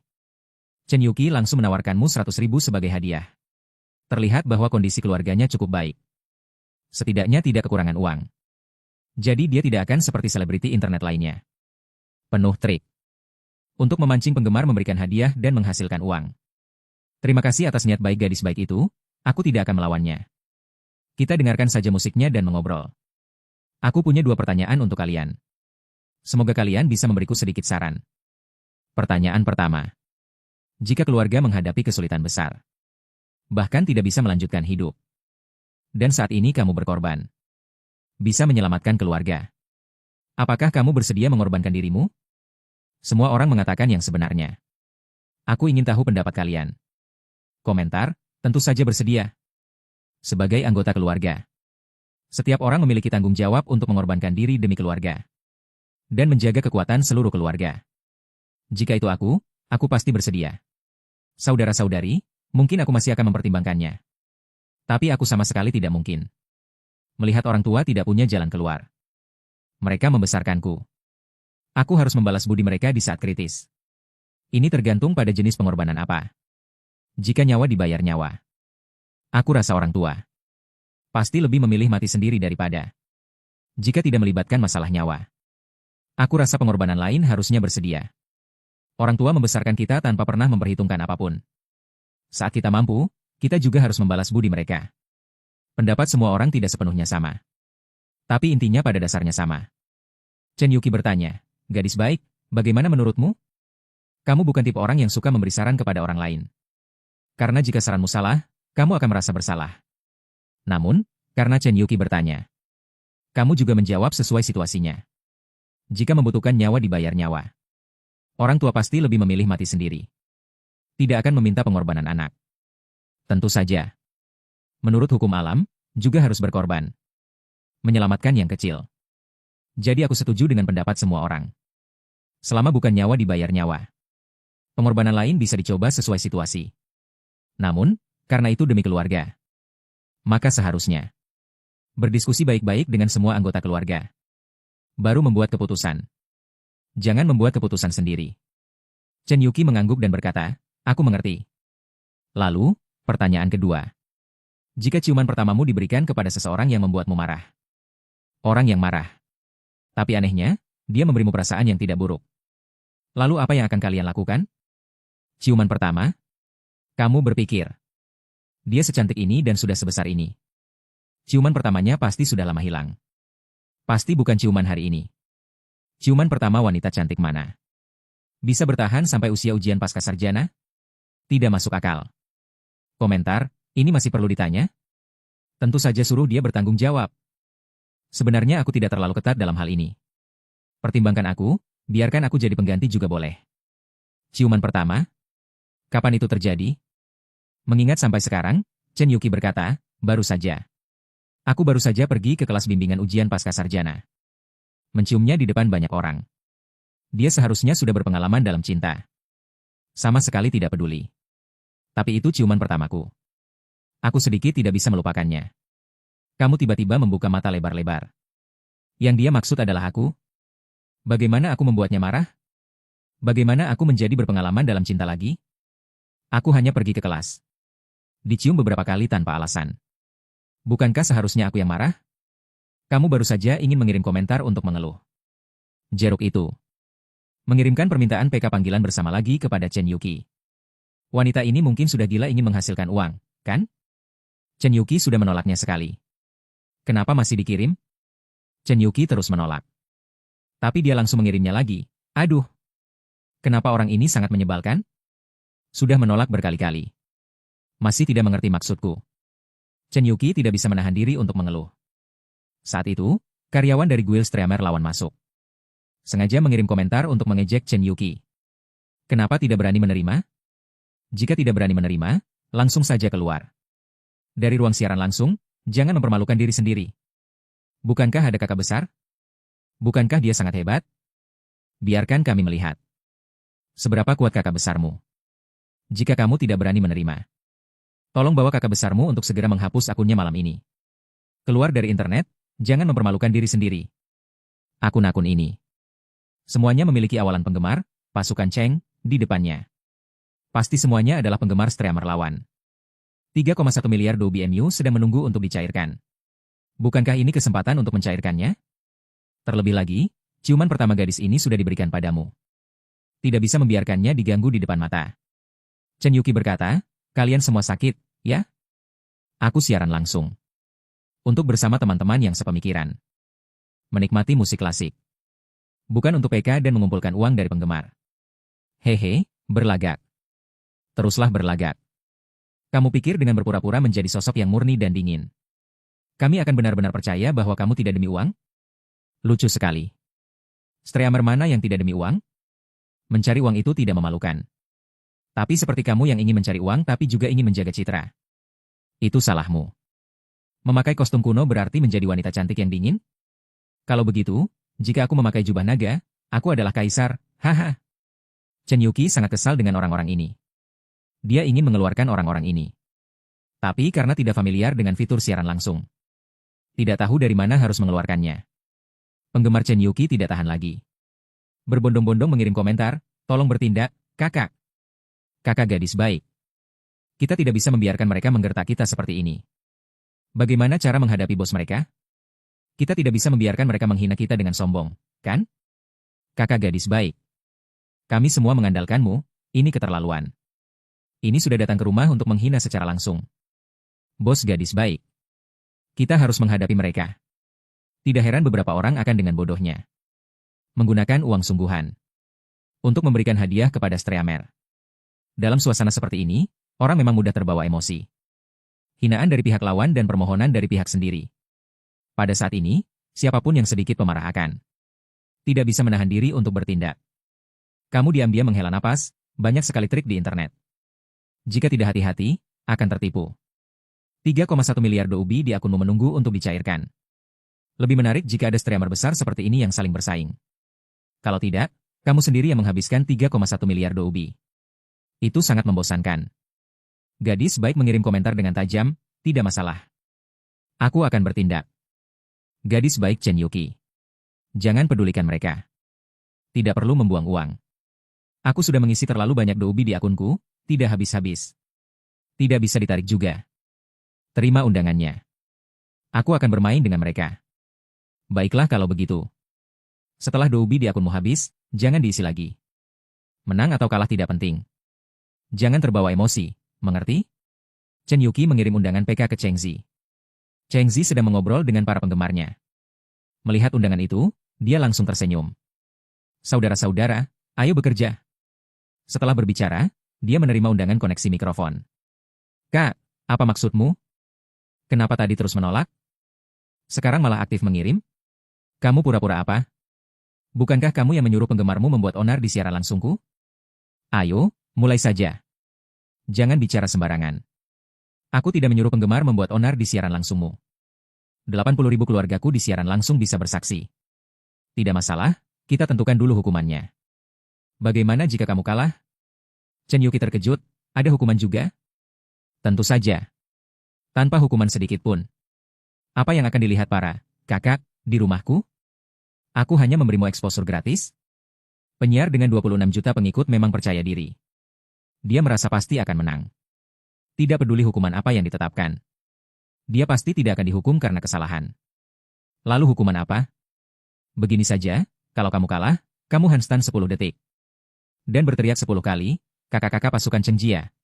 Chen Yuki langsung menawarkanmu 100.000 sebagai hadiah. Terlihat bahwa kondisi keluarganya cukup baik. Setidaknya tidak kekurangan uang. Jadi dia tidak akan seperti selebriti internet lainnya. Penuh trik. Untuk memancing penggemar memberikan hadiah dan menghasilkan uang. Terima kasih atas niat baik gadis baik itu, aku tidak akan melawannya. Kita dengarkan saja musiknya dan mengobrol. Aku punya 2 pertanyaan untuk kalian. Semoga kalian bisa memberiku sedikit saran. Pertanyaan pertama. Jika keluarga menghadapi kesulitan besar, bahkan tidak bisa melanjutkan hidup, dan saat ini kamu berkorban, bisa menyelamatkan keluarga, apakah kamu bersedia mengorbankan dirimu? Semua orang mengatakan yang sebenarnya. Aku ingin tahu pendapat kalian. Komentar, tentu saja bersedia. Sebagai anggota keluarga, setiap orang memiliki tanggung jawab untuk mengorbankan diri demi keluarga dan menjaga kekuatan seluruh keluarga. Jika itu aku pasti bersedia. Saudara-saudari, mungkin aku masih akan mempertimbangkannya. Tapi aku sama sekali tidak mungkin melihat orang tua tidak punya jalan keluar. Mereka membesarkanku. Aku harus membalas budi mereka di saat kritis. Ini tergantung pada jenis pengorbanan apa. Jika nyawa dibayar nyawa, aku rasa orang tua pasti lebih memilih mati sendiri daripada jika tidak melibatkan masalah nyawa. Aku rasa pengorbanan lain harusnya bersedia. Orang tua membesarkan kita tanpa pernah memperhitungkan apapun. Saat kita mampu, kita juga harus membalas budi mereka. Pendapat semua orang tidak sepenuhnya sama. Tapi intinya pada dasarnya sama. Chen Yuki bertanya, gadis baik, bagaimana menurutmu? Kamu bukan tipe orang yang suka memberi saran kepada orang lain. Karena jika saranmu salah, kamu akan merasa bersalah. Namun, karena Chen Yuki bertanya, kamu juga menjawab sesuai situasinya. Jika membutuhkan nyawa dibayar nyawa, orang tua pasti lebih memilih mati sendiri. Tidak akan meminta pengorbanan anak. Tentu saja. Menurut hukum alam, juga harus berkorban. Menyelamatkan yang kecil. Jadi aku setuju dengan pendapat semua orang. Selama bukan nyawa dibayar nyawa, pengorbanan lain bisa dicoba sesuai situasi. Namun, karena itu demi keluarga, maka seharusnya berdiskusi baik-baik dengan semua anggota keluarga. Baru membuat keputusan. Jangan membuat keputusan sendiri. Chen Yuki mengangguk dan berkata, aku mengerti. Lalu, pertanyaan kedua. Jika ciuman pertamamu diberikan kepada seseorang yang membuatmu marah. Orang yang marah. Tapi anehnya, dia memberimu perasaan yang tidak buruk. Lalu apa yang akan kalian lakukan? Ciuman pertama? Kamu berpikir, dia secantik ini dan sudah sebesar ini. Ciuman pertamanya pasti sudah lama hilang. Pasti bukan ciuman hari ini. Ciuman pertama wanita cantik mana? Bisa bertahan sampai usia ujian pasca sarjana? Tidak masuk akal. Komentar, ini masih perlu ditanya? Tentu saja suruh dia bertanggung jawab. Sebenarnya aku tidak terlalu ketat dalam hal ini. Pertimbangkan aku, biarkan aku jadi pengganti juga boleh. Ciuman pertama? Kapan itu terjadi? Mengingat sampai sekarang, Chen Yuki berkata, baru saja. Aku baru saja pergi ke kelas bimbingan ujian pasca sarjana. Menciumnya di depan banyak orang. Dia seharusnya sudah berpengalaman dalam cinta. Sama sekali tidak peduli. Tapi itu ciuman pertamaku. Aku sedikit tidak bisa melupakannya. Kamu tiba-tiba membuka mata lebar-lebar. Yang dia maksud adalah aku? Bagaimana aku membuatnya marah? Bagaimana aku menjadi berpengalaman dalam cinta lagi? Aku hanya pergi ke kelas. Dicium beberapa kali tanpa alasan. Bukankah seharusnya aku yang marah? Kamu baru saja ingin mengirim komentar untuk mengeluh. Jeruk itu. Mengirimkan permintaan PK panggilan bersama lagi kepada Chen Yuki. Wanita ini mungkin sudah gila ingin menghasilkan uang, kan? Chen Yuqi sudah menolaknya sekali. Kenapa masih dikirim? Chen Yuqi terus menolak. Tapi dia langsung mengirimnya lagi. Aduh. Kenapa orang ini sangat menyebalkan? Sudah menolak berkali-kali. Masih tidak mengerti maksudku. Chen Yuqi tidak bisa menahan diri untuk mengeluh. Saat itu, karyawan dari guild Streamer lawan masuk. Sengaja mengirim komentar untuk mengejek Chen Yuqi. Kenapa tidak berani menerima? Jika tidak berani menerima, langsung saja keluar. Dari ruang siaran langsung, jangan mempermalukan diri sendiri. Bukankah ada kakak besar? Bukankah dia sangat hebat? Biarkan kami melihat. Seberapa kuat kakak besarmu? Jika kamu tidak berani menerima, tolong bawa kakak besarmu untuk segera menghapus akunnya malam ini. Keluar dari internet, jangan mempermalukan diri sendiri. Akun-akun ini. Semuanya memiliki awalan penggemar, pasukan Cheng, di depannya. Pasti semuanya adalah penggemar Streamer lawan. 3,1 miliar DBMU sedang menunggu untuk dicairkan. Bukankah ini kesempatan untuk mencairkannya? Terlebih lagi, ciuman pertama gadis ini sudah diberikan padamu. Tidak bisa membiarkannya diganggu di depan mata. Chen Yuqi berkata, kalian semua sakit, ya? Aku siaran langsung. Untuk bersama teman-teman yang sepemikiran. Menikmati musik klasik. Bukan untuk PK dan mengumpulkan uang dari penggemar. Hehe, berlagak. Teruslah berlagak. Kamu pikir dengan berpura-pura menjadi sosok yang murni dan dingin, kami akan benar-benar percaya bahwa kamu tidak demi uang? Lucu sekali. Streamer mana yang tidak demi uang? Mencari uang itu tidak memalukan. Tapi seperti kamu yang ingin mencari uang tapi juga ingin menjaga citra. Itu salahmu. Memakai kostum kuno berarti menjadi wanita cantik yang dingin? Kalau begitu, jika aku memakai jubah naga, aku adalah kaisar, haha. Chen Yuqi sangat kesal dengan orang-orang ini. Dia ingin mengeluarkan orang-orang ini. Tapi karena tidak familiar dengan fitur siaran langsung, tidak tahu dari mana harus mengeluarkannya. Penggemar Chen Yuqi tidak tahan lagi. Berbondong-bondong mengirim komentar, tolong bertindak, kakak. Kakak gadis baik. Kita tidak bisa membiarkan mereka menggertak kita seperti ini. Bagaimana cara menghadapi bos mereka? Kita tidak bisa membiarkan mereka menghina kita dengan sombong, kan? Kakak gadis baik. Kami semua mengandalkanmu, ini keterlaluan. Ini sudah datang ke rumah untuk menghina secara langsung. Bos gadis baik. Kita harus menghadapi mereka. Tidak heran beberapa orang akan dengan bodohnya menggunakan uang sungguhan untuk memberikan hadiah kepada Streamer. Dalam suasana seperti ini, orang memang mudah terbawa emosi. Hinaan dari pihak lawan dan permohonan dari pihak sendiri. Pada saat ini, siapapun yang sedikit pemarah akan tidak bisa menahan diri untuk bertindak. Kamu diam-diam menghela napas, banyak sekali trik di internet. Jika tidak hati-hati, akan tertipu. 3,1 miliar DBMU di akunmu menunggu untuk dicairkan. Lebih menarik jika ada streamer besar seperti ini yang saling bersaing. Kalau tidak, kamu sendiri yang menghabiskan 3,1 miliar DBMU. Itu sangat membosankan. Gadis baik mengirim komentar dengan tajam, tidak masalah. Aku akan bertindak. Gadis baik Chen Yuqi. Jangan pedulikan mereka. Tidak perlu membuang uang. Aku sudah mengisi terlalu banyak DBMU di akunku, tidak habis-habis. Tidak bisa ditarik juga. Terima undangannya. Aku akan bermain dengan mereka. Baiklah kalau begitu. Setelah DBMU di akunmu habis, jangan diisi lagi. Menang atau kalah tidak penting. Jangan terbawa emosi, mengerti? Chen Yuqi mengirim undangan PK ke Cheng Zi. Cheng Zi sedang mengobrol dengan para penggemarnya. Melihat undangan itu, dia langsung tersenyum. Saudara-saudara, ayo bekerja. Setelah berbicara, dia menerima undangan koneksi mikrofon. Kak, apa maksudmu? Kenapa tadi terus menolak? Sekarang malah aktif mengirim? Kamu pura-pura apa? Bukankah kamu yang menyuruh penggemarmu membuat onar di siaran langsungku? Ayo, mulai saja. Jangan bicara sembarangan. Aku tidak menyuruh penggemar membuat onar di siaran langsungmu. 80.000 keluargaku di siaran langsung bisa bersaksi. Tidak masalah, kita tentukan dulu hukumannya. Bagaimana jika kamu kalah? Chen Yuqi terkejut, ada hukuman juga? Tentu saja. Tanpa hukuman sedikit pun. Apa yang akan dilihat para kakak di rumahku? Aku hanya memberimu exposure gratis? Penyiar dengan 26 juta pengikut memang percaya diri. Dia merasa pasti akan menang. Tidak peduli hukuman apa yang ditetapkan. Dia pasti tidak akan dihukum karena kesalahan. Lalu hukuman apa? Begini saja, kalau kamu kalah, kamu handstand 10 detik. Dan berteriak 10 kali, kakak-kakak pasukan Cheng Jia,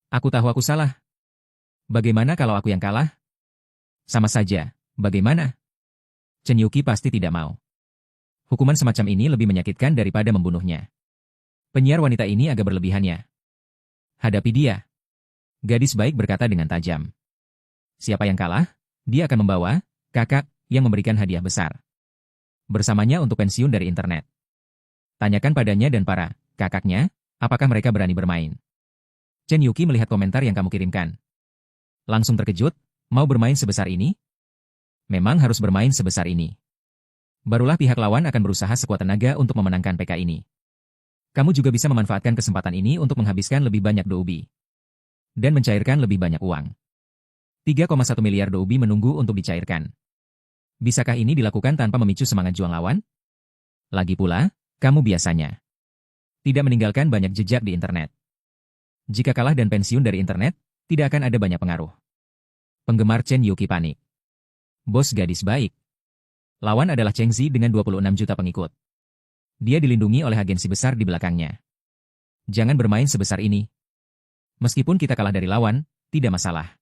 Aku tahu aku salah. Bagaimana kalau aku yang kalah? Sama saja, bagaimana? Chen Yuqi pasti tidak mau. Hukuman semacam ini lebih menyakitkan daripada membunuhnya. Penyiar wanita ini agak berlebihannya. Hadapi dia. Gadis baik berkata dengan tajam. Siapa yang kalah, dia akan membawa kakak yang memberikan hadiah besar. Bersamanya untuk pensiun dari internet. Tanyakan padanya dan para kakaknya, apakah mereka berani bermain. Chen Yuqi melihat komentar yang kamu kirimkan. Langsung terkejut, mau bermain sebesar ini? Memang harus bermain sebesar ini. Barulah pihak lawan akan berusaha sekuat tenaga untuk memenangkan PK ini. Kamu juga bisa memanfaatkan kesempatan ini untuk menghabiskan lebih banyak doubi. Dan mencairkan lebih banyak uang. 3,1 miliar doubi menunggu untuk dicairkan. Bisakah ini dilakukan tanpa memicu semangat juang lawan? Lagi pula, kamu biasanya tidak meninggalkan banyak jejak di internet. Jika kalah dan pensiun dari internet, tidak akan ada banyak pengaruh. Penggemar Chen Yuqi panik. Bos gadis baik. Lawan adalah Cheng Zi dengan 26 juta pengikut. Dia dilindungi oleh agensi besar di belakangnya. Jangan bermain sebesar ini. Meskipun kita kalah dari lawan, tidak masalah.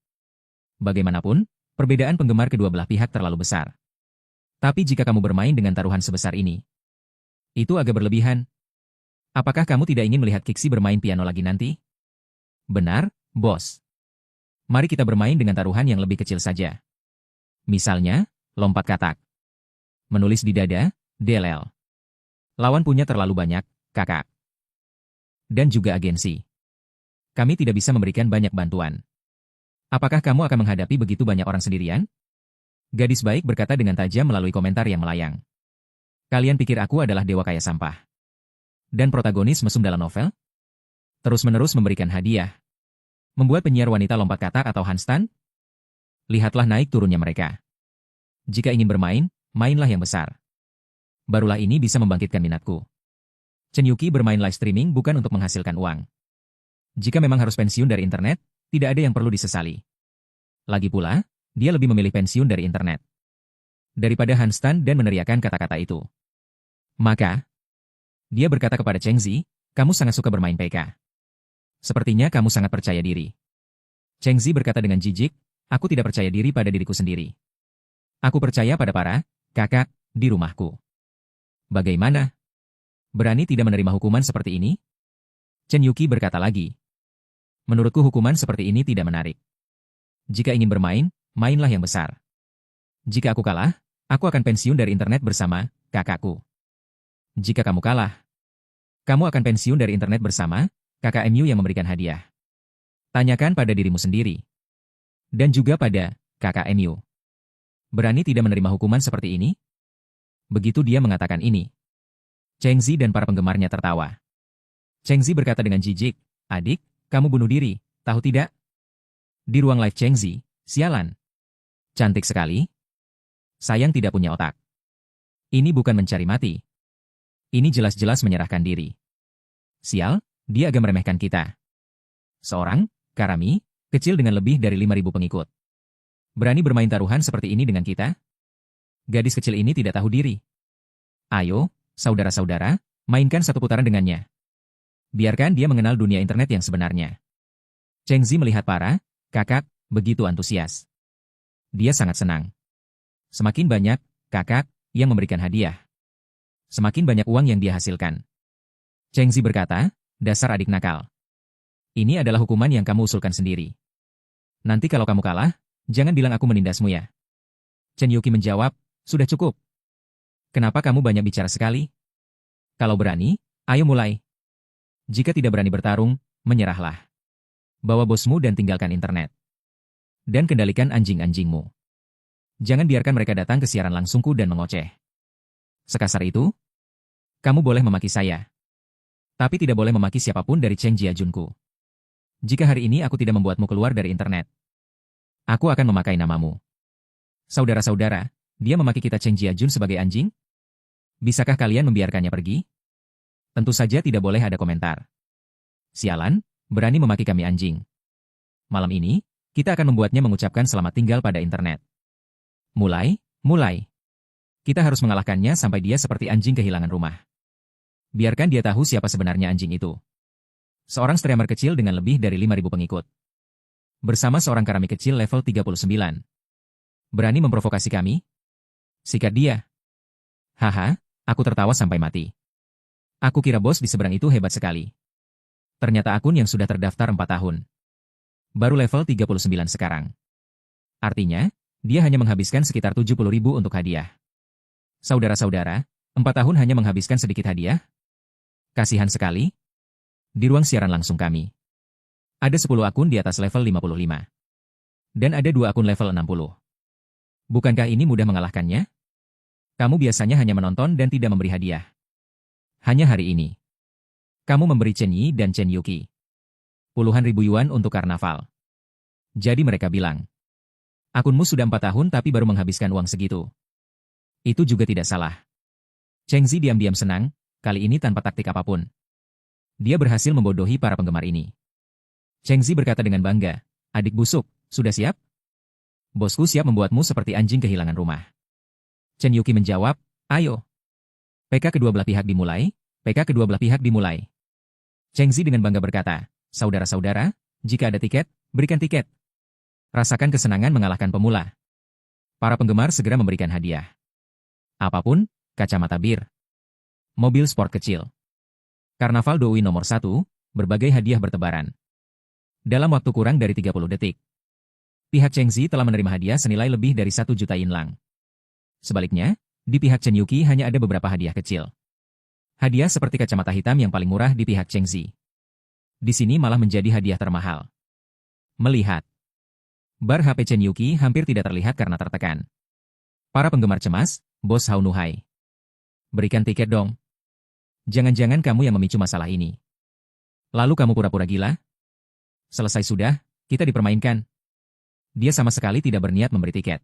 Bagaimanapun, perbedaan penggemar kedua belah pihak terlalu besar. Tapi jika kamu bermain dengan taruhan sebesar ini, itu agak berlebihan. Apakah kamu tidak ingin melihat Kixi bermain piano lagi nanti? Benar, bos. Mari kita bermain dengan taruhan yang lebih kecil saja. Misalnya, lompat katak. Menulis di dada, DLL. Lawan punya terlalu banyak, kakak. Dan juga agensi. Kami tidak bisa memberikan banyak bantuan. Apakah kamu akan menghadapi begitu banyak orang sendirian? Gadis baik berkata dengan tajam melalui komentar yang melayang. Kalian pikir aku adalah dewa kaya sampah? Dan protagonis mesum dalam novel? Terus-menerus memberikan hadiah. Membuat penyiar wanita lompat katak atau handstand? Lihatlah naik turunnya mereka. Jika ingin bermain, mainlah yang besar. Barulah ini bisa membangkitkan minatku. Chen Yuqi bermain live streaming bukan untuk menghasilkan uang. Jika memang harus pensiun dari internet, tidak ada yang perlu disesali. Lagi pula, dia lebih memilih pensiun dari internet daripada handstand dan meneriakan kata-kata itu. Maka, dia berkata kepada Cheng Zi, kamu sangat suka bermain PK. Sepertinya kamu sangat percaya diri. Cheng Zi berkata dengan jijik, aku tidak percaya diri pada diriku sendiri. Aku percaya pada para kakak di rumahku. Bagaimana? Berani tidak menerima hukuman seperti ini? Chen Yuqi berkata lagi. Menurutku hukuman seperti ini tidak menarik. Jika ingin bermain, mainlah yang besar. Jika aku kalah, aku akan pensiun dari internet bersama kakakku. Jika kamu kalah, kamu akan pensiun dari internet bersama kakak MU yang memberikan hadiah. Tanyakan pada dirimu sendiri. Dan juga pada kakak MU. Berani tidak menerima hukuman seperti ini? Begitu dia mengatakan ini, Cheng Zi dan para penggemarnya tertawa. Cheng Zi berkata dengan jijik, adik, kamu bunuh diri, tahu tidak? Di ruang live Cheng Zi, sialan. Cantik sekali. Sayang tidak punya otak. Ini bukan mencari mati. Ini jelas-jelas menyerahkan diri. Sial, dia agak meremehkan kita. Seorang, Karami, kecil dengan lebih dari 5.000 pengikut. Berani bermain taruhan seperti ini dengan kita? Gadis kecil ini tidak tahu diri. Ayo, saudara-saudara, mainkan satu putaran dengannya. Biarkan dia mengenal dunia internet yang sebenarnya. Cheng Zi melihat para kakak begitu antusias. Dia sangat senang. Semakin banyak kakak yang memberikan hadiah, semakin banyak uang yang dia hasilkan. Cheng Zi berkata, dasar adik nakal. Ini adalah hukuman yang kamu usulkan sendiri. Nanti kalau kamu kalah, jangan bilang aku menindasmu ya. Chen Yuqi menjawab, sudah cukup. Kenapa kamu banyak bicara sekali? Kalau berani, ayo mulai. Jika tidak berani bertarung, menyerahlah. Bawa bosmu dan tinggalkan internet. Dan kendalikan anjing-anjingmu. Jangan biarkan mereka datang ke siaran langsungku dan mengoceh. Sekasar itu, kamu boleh memaki saya. Tapi tidak boleh memaki siapapun dari Cheng Jiajunku. Jika hari ini aku tidak membuatmu keluar dari internet, aku akan memakai namamu. Saudara-saudara, dia memaki kita Cheng Jiajun sebagai anjing? Bisakah kalian membiarkannya pergi? Tentu saja tidak boleh ada komentar. Sialan, berani memaki kami anjing. Malam ini, kita akan membuatnya mengucapkan selamat tinggal pada internet. Mulai. Kita harus mengalahkannya sampai dia seperti anjing kehilangan rumah. Biarkan dia tahu siapa sebenarnya anjing itu. Seorang streamer kecil dengan lebih dari 5.000 pengikut. Bersama seorang keramik kecil level 39. Berani memprovokasi kami? Sikat dia. Haha, aku tertawa sampai mati. Aku kira bos di seberang itu hebat sekali. Ternyata akun yang sudah terdaftar 4 tahun. Baru level 39 sekarang. Artinya, dia hanya menghabiskan sekitar 70.000 untuk hadiah. Saudara-saudara, 4 tahun hanya menghabiskan sedikit hadiah? Kasihan sekali. Di ruang siaran langsung kami. Ada 10 akun di atas level 55. Dan ada 2 akun level 60. Bukankah ini mudah mengalahkannya? Kamu biasanya hanya menonton dan tidak memberi hadiah. Hanya hari ini. Kamu memberi Chen Yi dan Chen Yuki puluhan ribu yuan untuk karnaval. Jadi mereka bilang, akunmu sudah 4 tahun tapi baru menghabiskan uang segitu. Itu juga tidak salah. Cheng Zi diam-diam senang, kali ini tanpa taktik apapun. Dia berhasil membodohi para penggemar ini. Cheng Zi berkata dengan bangga, adik busuk, sudah siap? Bosku siap membuatmu seperti anjing kehilangan rumah. Chen Yuki menjawab, ayo. PK kedua belah pihak dimulai, PK kedua belah pihak dimulai. Cheng Zi dengan bangga berkata, saudara-saudara, jika ada tiket, berikan tiket. Rasakan kesenangan mengalahkan pemula. Para penggemar segera memberikan hadiah. Apapun, kacamata bir. Mobil sport kecil. Karnaval Doi nomor 1, berbagai hadiah bertebaran. Dalam waktu kurang dari 30 detik. Pihak Cheng Zi telah menerima hadiah senilai lebih dari 1 juta yinlang. Sebaliknya, di pihak Chen Yuki hanya ada beberapa hadiah kecil. Hadiah seperti kacamata hitam yang paling murah di pihak Cheng Zi. Di sini malah menjadi hadiah termahal. Melihat. Bar HP Chen Yuki hampir tidak terlihat karena tertekan. Para penggemar cemas, Bos Hao Nuhai. Berikan tiket dong. Jangan-jangan kamu yang memicu masalah ini. Lalu kamu pura-pura gila? Selesai sudah, kita dipermainkan. Dia sama sekali tidak berniat memberi tiket.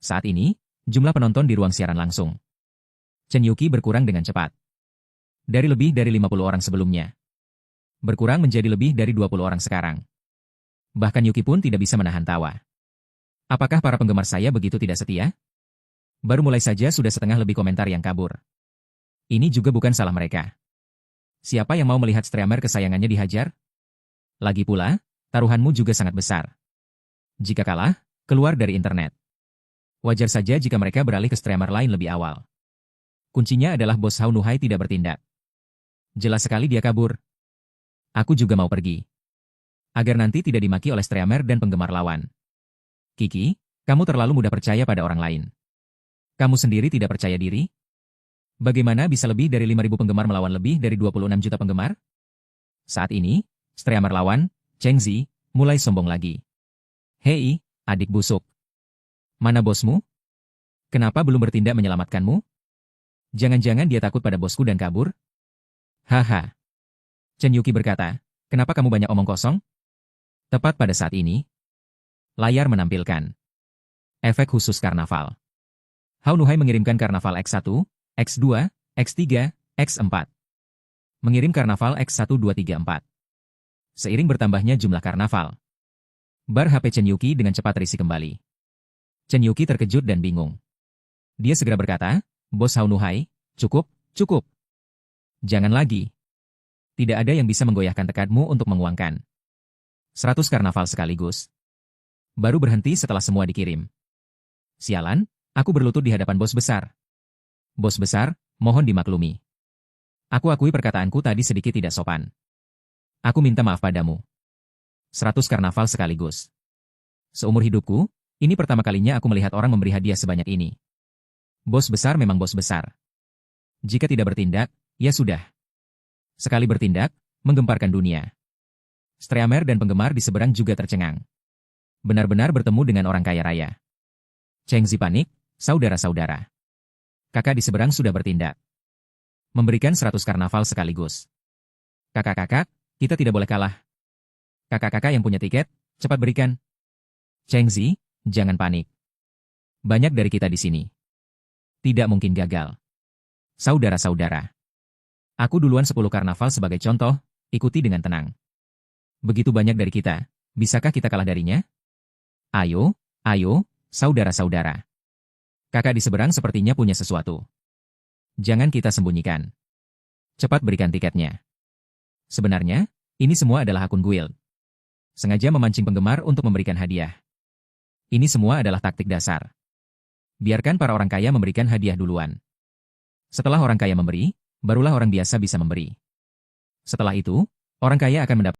Saat ini, jumlah penonton di ruang siaran langsung. Chen Yuki berkurang dengan cepat. Dari lebih dari 50 orang sebelumnya. Berkurang menjadi lebih dari 20 orang sekarang. Bahkan Yuki pun tidak bisa menahan tawa. Apakah para penggemar saya begitu tidak setia? Baru mulai saja sudah setengah lebih komentar yang kabur. Ini juga bukan salah mereka. Siapa yang mau melihat streamer kesayangannya dihajar? Lagi pula, taruhanmu juga sangat besar. Jika kalah, keluar dari internet. Wajar saja jika mereka beralih ke streamer lain lebih awal. Kuncinya adalah Bos Hao Nuhai tidak bertindak. Jelas sekali dia kabur. Aku juga mau pergi. Agar nanti tidak dimaki oleh streamer dan penggemar lawan. Kiki, kamu terlalu mudah percaya pada orang lain. Kamu sendiri tidak percaya diri? Bagaimana bisa lebih dari 5.000 penggemar melawan lebih dari 26 juta penggemar? Saat ini, streamer lawan, Cheng Zi, mulai sombong lagi. Hei, adik busuk. Mana bosmu? Kenapa belum bertindak menyelamatkanmu? Jangan-jangan dia takut pada bosku dan kabur? Haha. Chen Yuki berkata, kenapa kamu banyak omong kosong? Tepat pada saat ini, layar menampilkan efek khusus karnaval. Hao Nuhai mengirimkan karnaval X1, X2, X3, X4. Mengirim karnaval X1234. Seiring bertambahnya jumlah karnaval, bar HP Chen Yuki dengan cepat terisi kembali. Chen Yuki terkejut dan bingung. Dia segera berkata, Bos Hao Nuhai, cukup, cukup. Jangan lagi. Tidak ada yang bisa menggoyahkan tekadmu untuk menguangkan 100 karnaval sekaligus. Baru berhenti setelah semua dikirim. Sialan, aku berlutut di hadapan bos besar. Bos besar, mohon dimaklumi. Aku akui perkataanku tadi sedikit tidak sopan. Aku minta maaf padamu. 100 karnaval sekaligus. Seumur hidupku, ini pertama kalinya aku melihat orang memberi hadiah sebanyak ini. Bos besar memang bos besar. Jika tidak bertindak, ya sudah. Sekali bertindak, menggemparkan dunia. Streamer dan penggemar di seberang juga tercengang. Benar-benar bertemu dengan orang kaya raya. Cheng Zi panik, saudara-saudara. Kakak di seberang sudah bertindak. Memberikan 100 karnaval sekaligus. Kakak-kakak, kita tidak boleh kalah. Kakak-kakak yang punya tiket, cepat berikan. Cheng Zi, jangan panik. Banyak dari kita di sini. Tidak mungkin gagal. Saudara-saudara. Aku duluan 10 karnaval sebagai contoh, ikuti dengan tenang. Begitu banyak dari kita, bisakah kita kalah darinya? Ayo, ayo, saudara-saudara. Kakak di seberang sepertinya punya sesuatu. Jangan kita sembunyikan. Cepat berikan tiketnya. Sebenarnya, Ini semua adalah akun guild. Sengaja memancing penggemar untuk memberikan hadiah. Ini semua adalah taktik dasar. Biarkan para orang kaya memberikan hadiah duluan. Setelah orang kaya memberi, barulah orang biasa bisa memberi. Setelah itu, orang kaya akan mendapat